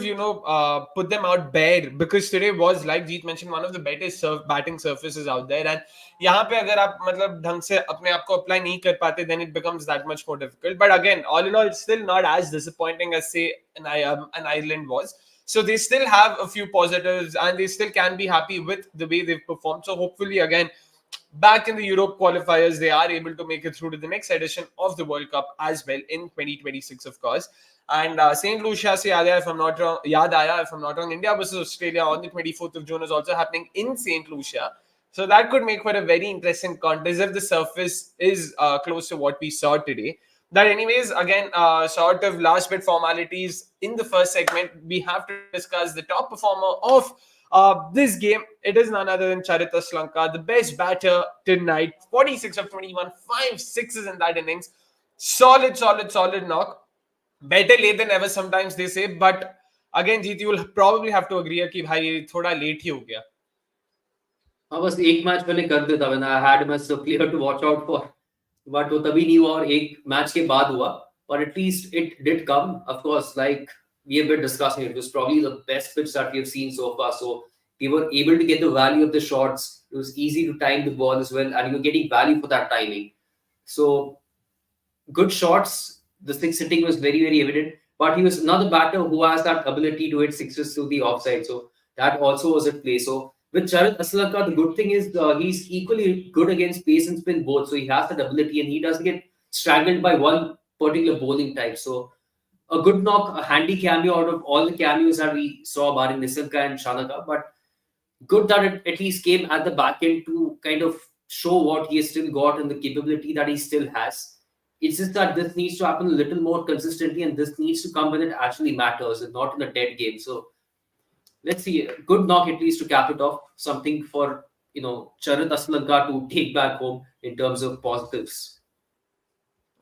put them out bare, because today was, like Jeet mentioned, one of the better batting surfaces out there. And यहाँ पे अगर आप मतलब ढंग से अपने आप को apply नहीं कर पाते, then it becomes that much more difficult. But again, all in all, it's still not as disappointing as, say, an Ireland was. So they still have a few positives, and they still can be happy with the way they've performed. So hopefully, again, back in the Europe qualifiers, they are able to make it through to the next edition of the World Cup as well in 2026, of course. And St. Lucia se yaad aaya, if I'm not wrong, India versus Australia on the 24th of June is also happening in St. Lucia. So that could make for a very interesting contest if the surface is close to what we saw today. But anyways, again, sort of last bit formalities in the first segment, we have to discuss the top performer of this game. It is none other than Charit Lanka, the best batter tonight. 46 of 21, 5 sixes in that innings. Solid knock. Better late than ever, sometimes they say. But again, Jeet, you will probably have to agree कि भाई थोड़ा late ही हो गया. हाँ, बस एक match मैंने कर दिया था when I had my player to watch out for, but वो तभी नहीं हुआ और एक मैच के बाद हुआ. But at least it did come. Of course, like we have been discussing, it was probably the best pitch that we have seen so far. So we were able to get the value of the shots. It was easy to time the ball as well, and you were getting value for that timing. So good shots. The six hitting was very, very evident. But he was another batter who has that ability to hit sixes through the offside. So that also was at play. So with Charit Lanka, the good thing is he's equally good against pace and spin both. So he has that ability, and he doesn't get strangled by one particular bowling type. So a good knock, a handy cameo out of all the cameos that we saw barring Nissanka and Shanaka. But good that it at least came at the back end to kind of show what he has still got and the capability that he still has. It's just that this needs to happen a little more consistently, and this needs to come when it actually matters and not in a dead game. So let's see. Good knock at least to cap it off. Something for Charit Lanka to take back home in terms of positives.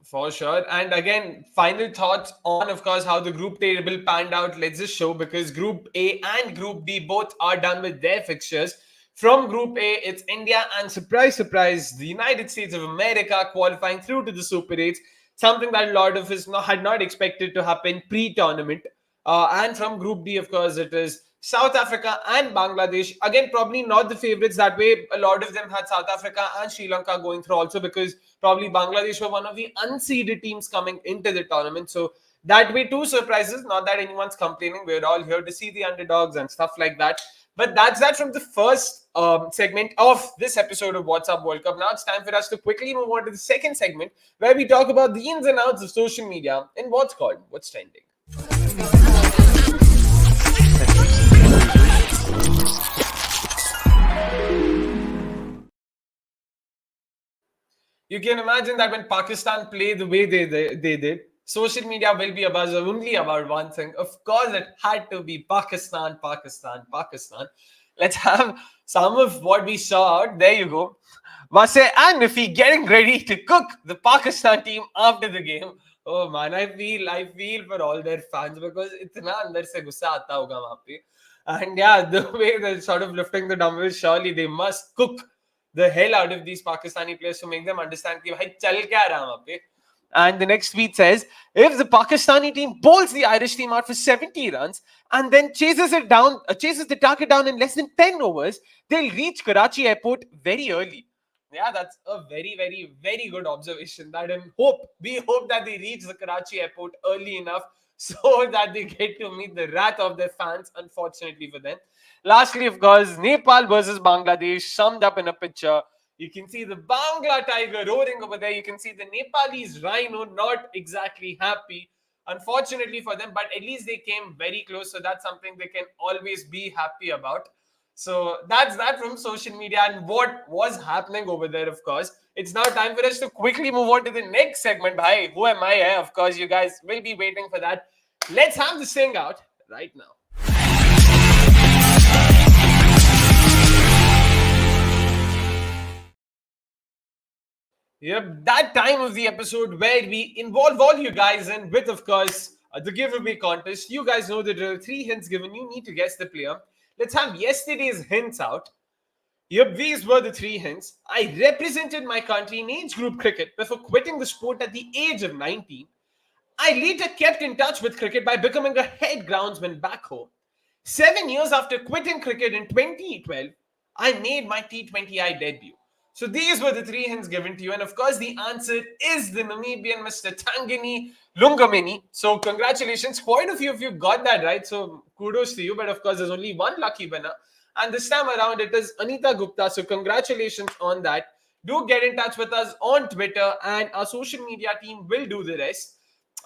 For sure. And again, final thoughts on, of course, how the group table panned out. Let's just show, because Group A and Group B both are done with their fixtures. From Group A, it's India and, surprise, surprise, the United States of America qualifying through to the Super 8s. Something that a lot of us had not expected to happen pre-tournament. And from Group D, of course, it is South Africa and Bangladesh. Again, probably not the favorites that way. A lot of them had South Africa and Sri Lanka going through also, because probably Bangladesh were one of the unseeded teams coming into the tournament. So that way, two surprises. Not that anyone's complaining. We're all here to see the underdogs and stuff like that. But that's that from the first segment of this episode of What's Up World Cup. Now it's time for us to quickly move on to the second segment, where we talk about the ins and outs of social media in what's called What's Trending. You can imagine that when Pakistan played the way they did, social media will be abuzz only about one thing. Of course, it had to be Pakistan. Let's have some of what we saw out. There you go. Wase and Nifi getting ready to cook the Pakistan team after the game. Oh man, I feel for all their fans, because itna andar se gussa aata hoga wahan pe. And yeah, the way they're sort of lifting the dumbbells, surely they must cook the hell out of these Pakistani players to make them understand कि भाई चल क्या रहा है वहाँ पे. And the next tweet says, if the Pakistani team bowls the Irish team out for 70 runs and then chases the target down in less than 10 overs, they'll reach Karachi airport very early. Yeah, that's a very, very, very good observation. We hope that they reach the Karachi airport early enough so that they get to meet the wrath of their fans, unfortunately for them. Lastly, of course, Nepal versus Bangladesh summed up in a picture. You can see the Bangla tiger roaring over there. You can see the Nepalese rhino not exactly happy, unfortunately for them, but at least they came very close. So that's something they can always be happy about. So that's that from social media and what was happening over there, of course. It's now time for us to quickly move on to the next segment. Bhai, who am I? Of course, you guys will be waiting for that. Let's have the sing out right now. Yep, that time of the episode where we involve all you guys in with, of course, the giveaway contest. You guys know the drill. 3 hints given. You need to guess the player. Let's have yesterday's hints out. Yep, these were the 3 hints. I represented my country in age group cricket before quitting the sport at the age of 19. I later kept in touch with cricket by becoming a head groundsman back home. 7 years after quitting cricket in 2012, I made my T20I debut. So these were the 3 hints given to you. And of course, the answer is the Namibian Mr. Tangani Lungamini. So congratulations. Quite a few of you got that right. So kudos to you. But of course, there's only one lucky winner. And this time around, it is Anita Gupta. So congratulations on that. Do get in touch with us on Twitter and our social media team will do the rest.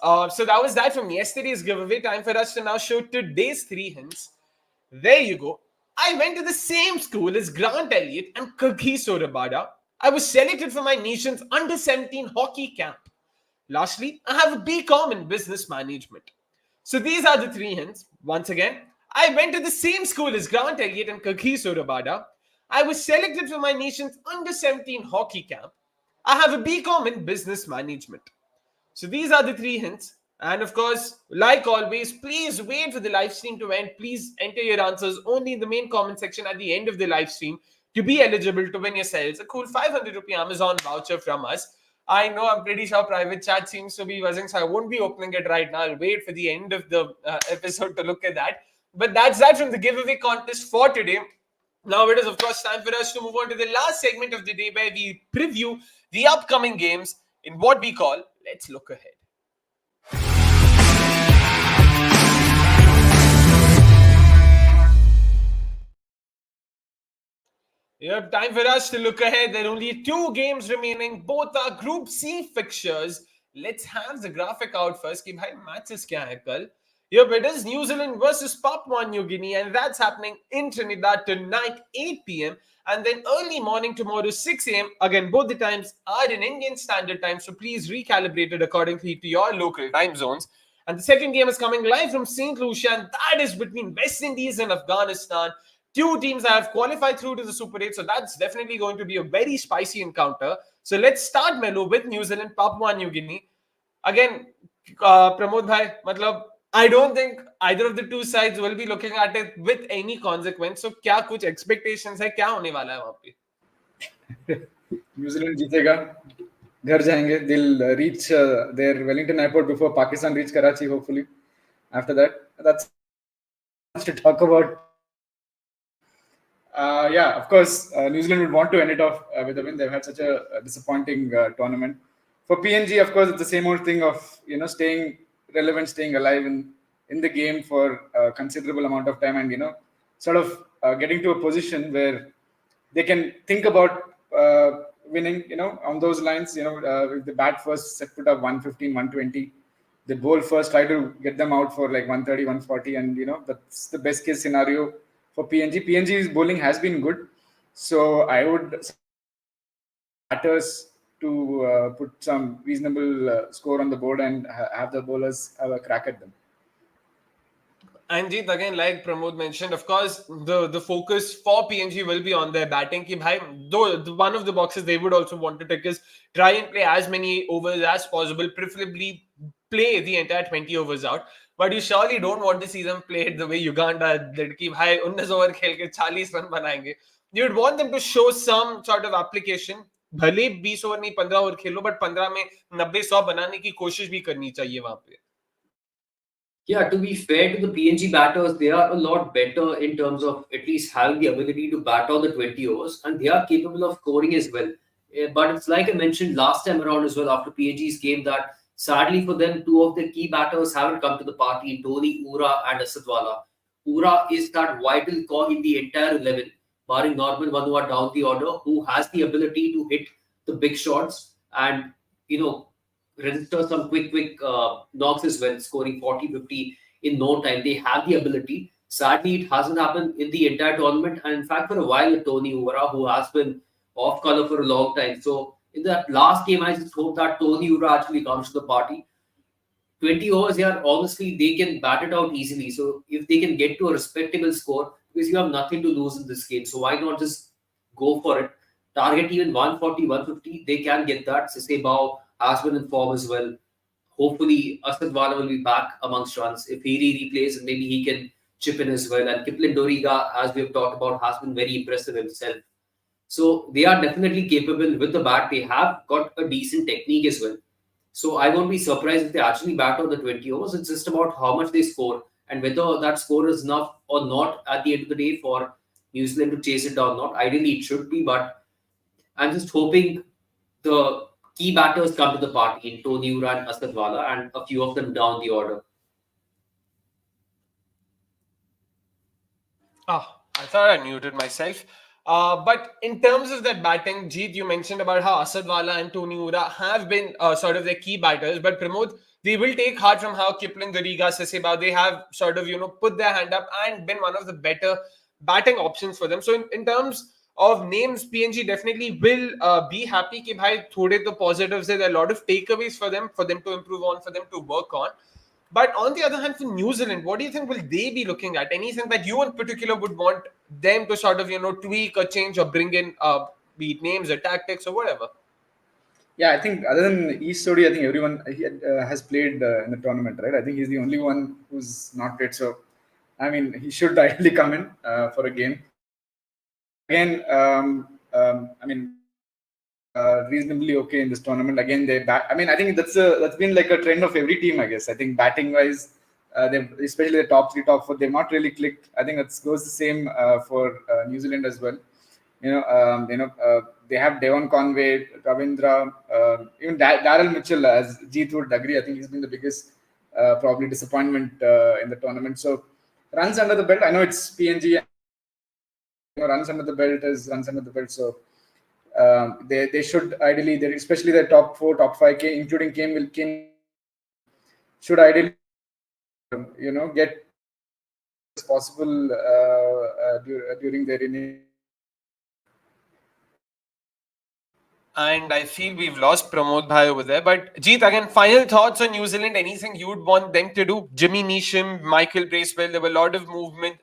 So that was that from yesterday's giveaway. Time for us to now show today's 3 hints. There you go. I went to the same school as Grant Elliott and Kagiso Rabada. I was selected for my nation's under-17 hockey camp. Lastly, I have a BCom in business management. So these are the 3 hints. Once again, I went to the same school as Grant Elliott and Kagiso Rabada. I was selected for my nation's under-17 hockey camp. I have a BCom in business management. So these are the 3 hints. And of course, like always, please wait for the live stream to end. Please enter your answers only in the main comment section at the end of the live stream to be eligible to win yourselves a cool 500 rupee Amazon voucher from us. I know I'm pretty sure private chat seems to be buzzing, so I won't be opening it right now. I'll wait for the end of the episode to look at that. But that's that from the giveaway contest for today. Now it is, of course, time for us to move on to the last segment of the day where we preview the upcoming games in what we call Let's Look Ahead. Yep, time for us to look ahead. There are only 2 games remaining. Both are Group C fixtures. Let's have the graphic out first. Ki bhai, matches kya hai kal? Yep, it is New Zealand versus Papua New Guinea, and that's happening in Trinidad tonight, 8 p.m. And then early morning tomorrow, 6 a.m. Again, both the times are in Indian Standard Time, so please recalibrate it accordingly to your local time zones. And the second game is coming live from St. Lucia, and that is between West Indies and Afghanistan. 2 teams have qualified through to the Super 8, so that's definitely going to be a very spicy encounter. So let's start, Melo, with New Zealand, Papua New Guinea. Again, Pramod bhai, matlab, I don't think either of the 2 sides will be looking at it with any consequence. So क्या कुछ expectations है, क्या होने वाला है वहाँ पे? New Zealand जीतेगा, घर जाएंगे. They'll reach their Wellington airport before Pakistan reach Karachi, hopefully. After that, that's to talk about. Yeah, of course, New Zealand would want to end it off with a win. They've had such a disappointing tournament. For PNG, of course, it's the same old thing of staying relevant, staying alive in the game for a considerable amount of time, and sort of getting to a position where they can think about winning. On those lines, if they bat first, set put up 115, 120. The bowl first, try to get them out for like 130, 140, and that's the best case scenario for PNG. PNG's bowling has been good, so I would batters to put some reasonable score on the board and have the bowlers have a crack at them. And Jeet, again, like Pramod mentioned, of course, the focus for PNG will be on their batting. Ki bhai, though one of the boxes they would also want to take is try and play as many overs as possible, preferably play the entire 20 overs out. But you surely don't want to see them play it the way Uganda did. Ki bhai, 19 over khel ke 40 run banayenge. You'd want them to show some sort of application. भले 20 over नहीं 15 over Khelo, but 15 में 90-100 बनाने की कोशिश भी करनी चाहिए वहां पे. Yeah, to be fair to the PNG batters, they are a lot better in terms of at least having the ability to bat on the 20 overs, and they are capable of scoring as well. But it's like I mentioned last time around as well after PNG's game that sadly for them, 2 of their key batters haven't come to the party, Tourney, Ura and Asadwala. Ura is that vital cog in the entire 11. barring Norman, one who are down the order, who has the ability to hit the big shots and, register some quick knocks as well, scoring 40, 50 in no time. They have the ability. Sadly, it hasn't happened in the entire tournament. And in fact, for a while, Tony Ura, who has been off color for a long time. So in that last game, I just hope that Tony Ura actually comes to the party. 20 overs here, honestly, they can bat it out easily. So if they can get to a respectable score, because you have nothing to lose in this game, so why not just go for it? Target even 140, 150, they can get that. Sisebao has been in form as well. Hopefully, Asad Wala will be back amongst runs. If he replays, maybe he can chip in as well. And Kipling Doriga, as we have talked about, has been very impressive himself. So they are definitely capable with the bat. They have got a decent technique as well. So I won't be surprised if they actually bat on the 20 overs. It's just about how much they score and whether that score is enough or not at the end of the day for New Zealand to chase it down. Not ideally, it should be, but I'm just hoping the key batters come to the party in Tony Ura and Asad Wala and a few of them down the order. I thought I muted myself. But in terms of that batting, Jeet, you mentioned about how Asad Wala and Tony Ura have been sort of their key batters. But Pramod, they will take heart from how Kipling, Doriga, Sisebao, they have sort of, put their hand up and been one of the better batting options for them. So in terms of names, PNG definitely will be happy कि भाई थोड़े तो positives है. There are a lot of takeaways for them to improve on, for them to work on. But on the other hand, for New Zealand, what do you think will they be looking at? Anything that you in particular would want them to sort of, tweak or change or bring in, be it names or tactics or whatever? Yeah, I think other than East Sodi, I think everyone has played in the tournament, right? I think he's the only one who's not played. So, I mean, he should ideally come in for a game. Again, I mean, reasonably okay in this tournament. Again, they bat. I mean, I think that's been like a trend of every team. I guess. I think batting wise, especially the top 3, top 4, they've not really clicked. I think it goes the same for New Zealand as well. They have Devon Conway, Ravindra, even Daryl Mitchell, as Jeet would agree. I think he's been the biggest probably disappointment in the tournament. So runs under the belt. I know it's PNG. Runs under the belt is runs under the belt. So. They should ideally, especially the top 4, top 5, including Kane, should ideally, get as possible during their innings. And I feel we've lost Pramod Bhai over there. But Jeet, again, final thoughts on New Zealand. Anything you would want them to do? Jimmy Neesham, Michael Bracewell. There was a lot of movement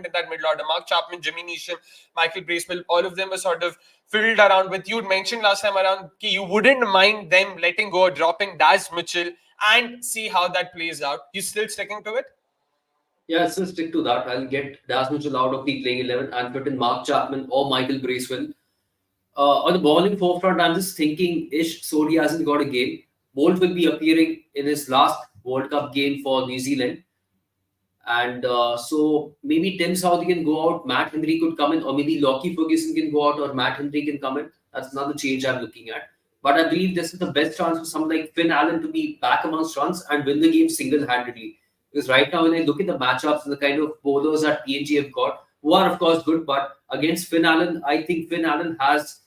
in that middle order. Mark Chapman, Jimmy Neesham, Michael Bracewell. All of them were sort of filled around with. You'd mentioned last time around that you wouldn't mind them letting go, dropping Daz Mitchell, and see how that plays out. You still sticking to it? Yeah, I'll still stick to that. I'll get Daz Mitchell out of the playing 11 and put in Mark Chapman or Michael Bracewell. On the bowling forefront, I'm just thinking Ish Sodi hasn't got a game. Bolt will be appearing in his last World Cup game for New Zealand. And so maybe Tim Southee can go out, Matt Henry could come in, or maybe Lockie Ferguson can go out, or Matt Henry can come in. That's another change I'm looking at. But I believe this is the best chance for someone like Finn Allen to be back amongst runs and win the game single-handedly. Because right now, when I look at the matchups and the kind of bowlers that PNG have got, who are of course good, but against Finn Allen, I think Finn Allen has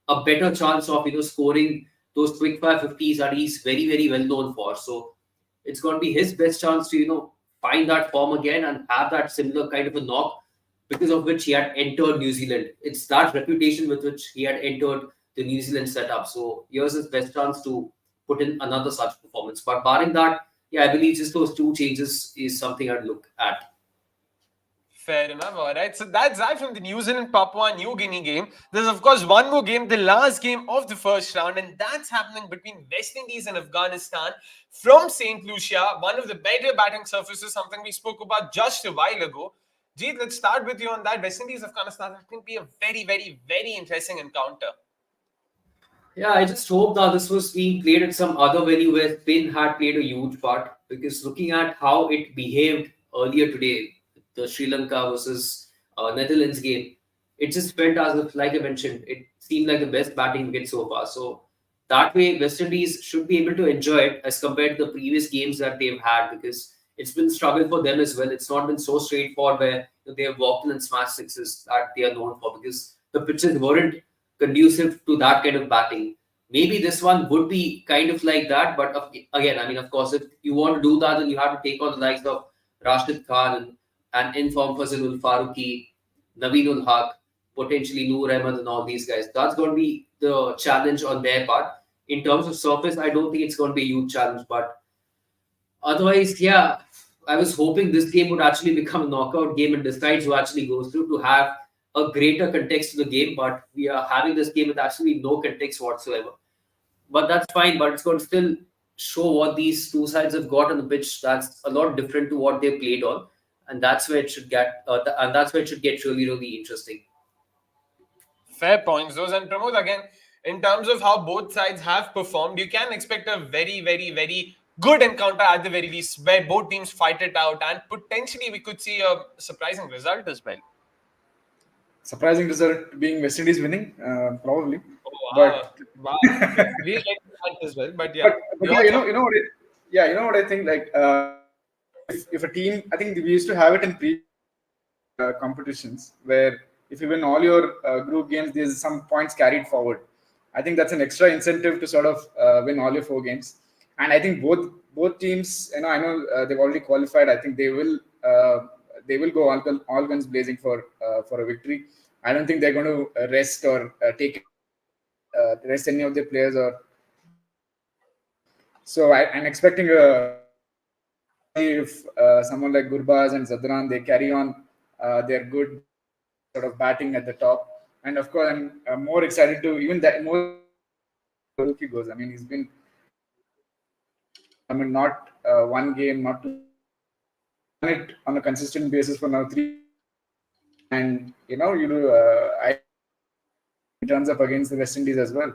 a better chance of scoring those quick fire 50s that he's very, very well known for. So it's going to be his best chance to find that form again and have that similar kind of a knock, because of which he had entered New Zealand. It's that reputation with which he had entered the New Zealand setup. So here's his best chance to put in another such performance. But barring that, yeah, I believe just those 2 changes is something I'd look at. Fair enough. All right. So that's that from the New Zealand Papua New Guinea game. There's, of course, one more game, the last game of the first round, and that's happening between West Indies and Afghanistan from St. Lucia, one of the better batting surfaces, something we spoke about just a while ago. Jeet, let's start with you on that. West Indies, Afghanistan, that can be a very, very, very interesting encounter. Yeah, I just hope that this was being played at some other venue where spin had played a huge part, because looking at how it behaved earlier today, the Sri Lanka versus Netherlands game, it just felt as if, like I mentioned, it seemed like the best batting wicket so far. So that way, West Indies should be able to enjoy it as compared to the previous games that they've had, because it's been struggle for them as well. It's not been so straightforward where they have walked in and smashed sixes that they are known for, because the pitches weren't conducive to that kind of batting. Maybe this one would be kind of like that, but again, I mean, of course, if you want to do that, then you have to take on the likes of Rashid Khan and inform Fazlul Farooqi, Naveenul Haq, potentially Noor Ahmed, and all these guys. That's going to be the challenge on their part. In terms of surface, I don't think it's going to be a huge challenge, but otherwise, yeah, I was hoping this game would actually become a knockout game and decide who actually goes through, to have a greater context to the game. But we are having this game with actually no context whatsoever. But that's fine. But it's going to still show what these two sides have got on the pitch. That's a lot different to what they played on, and that's where it should get. And that's where it should get really, really interesting. Fair points, those. And Pramod, again, in terms of how both sides have performed, you can expect a very, very, very good encounter at the very least, where both teams fight it out, and potentially we could see a surprising result as well. Surprising result being West Indies winning, probably. Oh, wow. Wow. We like that as well, but yeah. But yeah, you know what I think. Like, if a team, I think we used to have it in pre competitions where if you win all your group games, there's some points carried forward. I think that's an extra incentive to sort of win all your 4 games. And I think both teams, I know they've already qualified. I think they will go all guns blazing for a victory. I don't think they're going to rest or rest any of their players. Or so I'm expecting if someone like Gurbaz and Zadran, they carry on their good sort of batting at the top. And of course, I'm more excited to even that more rookie goes. I mean, he's been. I mean, not one game, not two. Done it on a consistent basis for now 3, and you do. I turns up against the West Indies as well.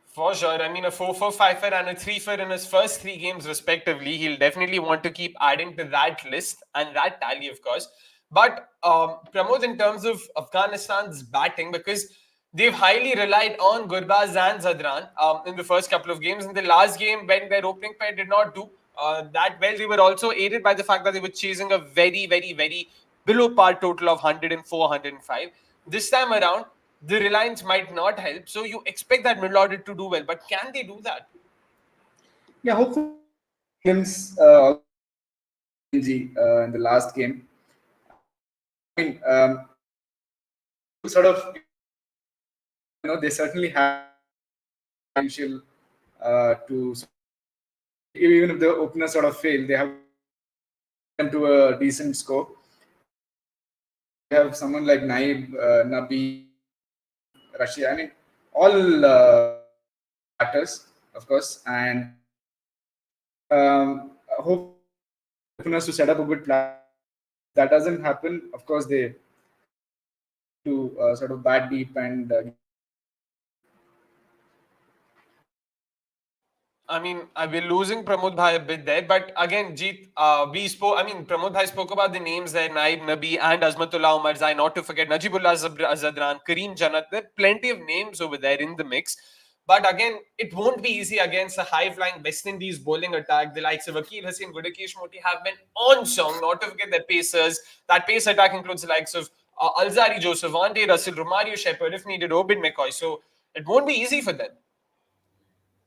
For sure. I mean, a 4-4, 5-4 and a 3-4 in his first 3 games respectively. He'll definitely want to keep adding to that list and that tally, of course. But Pramod, in terms of Afghanistan's batting, because they've highly relied on Gurbaz and Zadran in the first couple of games. In the last game, when their opening pair did not do that well, they were also aided by the fact that they were chasing a very, very, very below par total of 104, 105. This time around, the reliance might not help. So you expect that middle order to do well. But can they do that? Yeah, hopefully. In the last game. I mean, sort of, they certainly have potential to, even if the openers sort of fail, they have them to a decent score. They have someone like Naib, Nabi, Rashid. I mean, all batters, of course, and hope openers to set up a good plan. If that doesn't happen, of course, they to sort of bat deep and. I mean, we're losing Pramod Bhai a bit there, but again, Jeet, Pramod Bhai spoke about the names there, Naib, Nabi, and Azmatullah Omarzai, not to forget Najibullah Zadran, Kareem Jannat. There are plenty of names over there in the mix. But again, it won't be easy against a high-flying West Indies bowling attack. The likes of Akil Hasan, Gudakesh Moti have been on song, not to forget their pacers. That pace attack includes the likes of Alzari Joseph, Ante Russell, Romario Shepherd, if needed, Robin McCoy. So it won't be easy for them.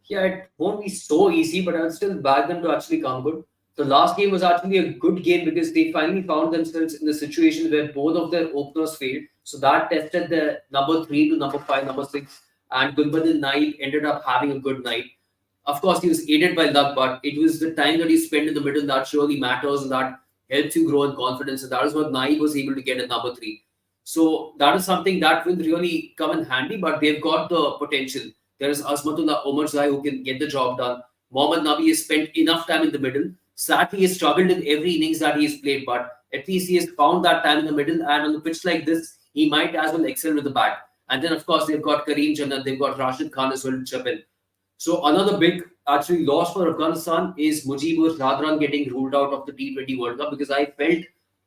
Yeah, it won't be so easy, but I would still back them to actually come good. The last game was actually a good game because they finally found themselves in the situation where both of their openers failed. So that tested the number 3 to number 5, number 6, and Gulbadin Naib ended up having a good night. Of course, he was aided by luck, but it was the time that he spent in the middle that surely matters and that helps you grow in confidence. And that is what Naib was able to get at number 3. So that is something that will really come in handy, but they've got the potential. There is Azmatullah Omarzai who can get the job done. Mohammad Nabi has spent enough time in the middle. Sadly, he has struggled in every innings that he has played, but at least he has found that time in the middle. And on a pitch like this, he might as well excel with the bat. And then, of course, they've got Kareem Jannat, they've got Rashid Khan as well to chip in. So another big actually loss for Afghanistan is Mujibur Rahman getting ruled out of the T20 World Cup, because I felt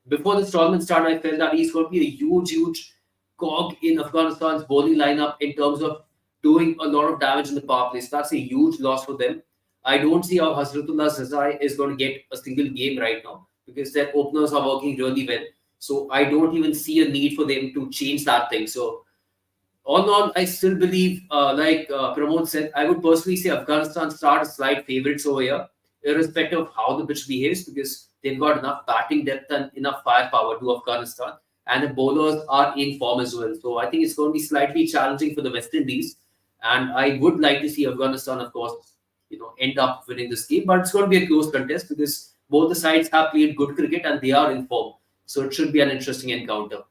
before this tournament started, I felt that he's going to be a huge cog in Afghanistan's bowling lineup in terms of doing a lot of damage in the power play. So that's a huge loss for them. I don't see how Hazratullah Sazai is going to get a single game right now because their openers are working really well. So I don't even see a need for them to change that thing. So all in all, I still believe, Pramod said, I would personally say Afghanistan start as slight favourites over here, irrespective of how the pitch behaves, because they've got enough batting depth and enough firepower to Afghanistan, and the bowlers are in form as well. So I think it's going to be slightly challenging for the West Indies, and I would like to see Afghanistan, of course, end up winning this game, but it's going to be a close contest because both the sides have played good cricket and they are in form. So it should be an interesting encounter.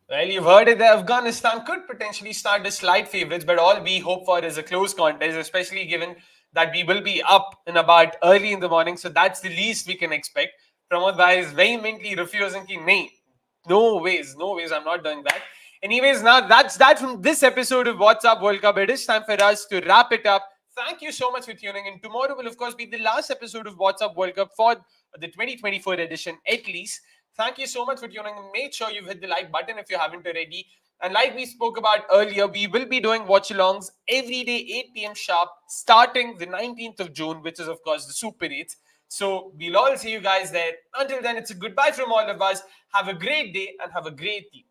Well, you've heard it there. Afghanistan could potentially start as slight favourites, but all we hope for is a close contest, especially given that we will be up and about early in the morning. So that's the least we can expect. Pramod Bhai is vehemently refusing ki nahi, no ways, I'm not doing that. Anyways, now that's that from this episode of What's Up World Cup. It is time for us to wrap it up. Thank you so much for tuning in. Tomorrow will, of course, be the last episode of What's Up World Cup for the 2024 edition, at least. Thank you so much for tuning in. Make sure you've hit the like button if you haven't already. And like we spoke about earlier, we will be doing watch-alongs every day, 8 p.m. sharp, starting the 19th of June, which is, of course, the Super 8. So we'll all see you guys there. Until then, it's a goodbye from all of us. Have a great day and have a great week.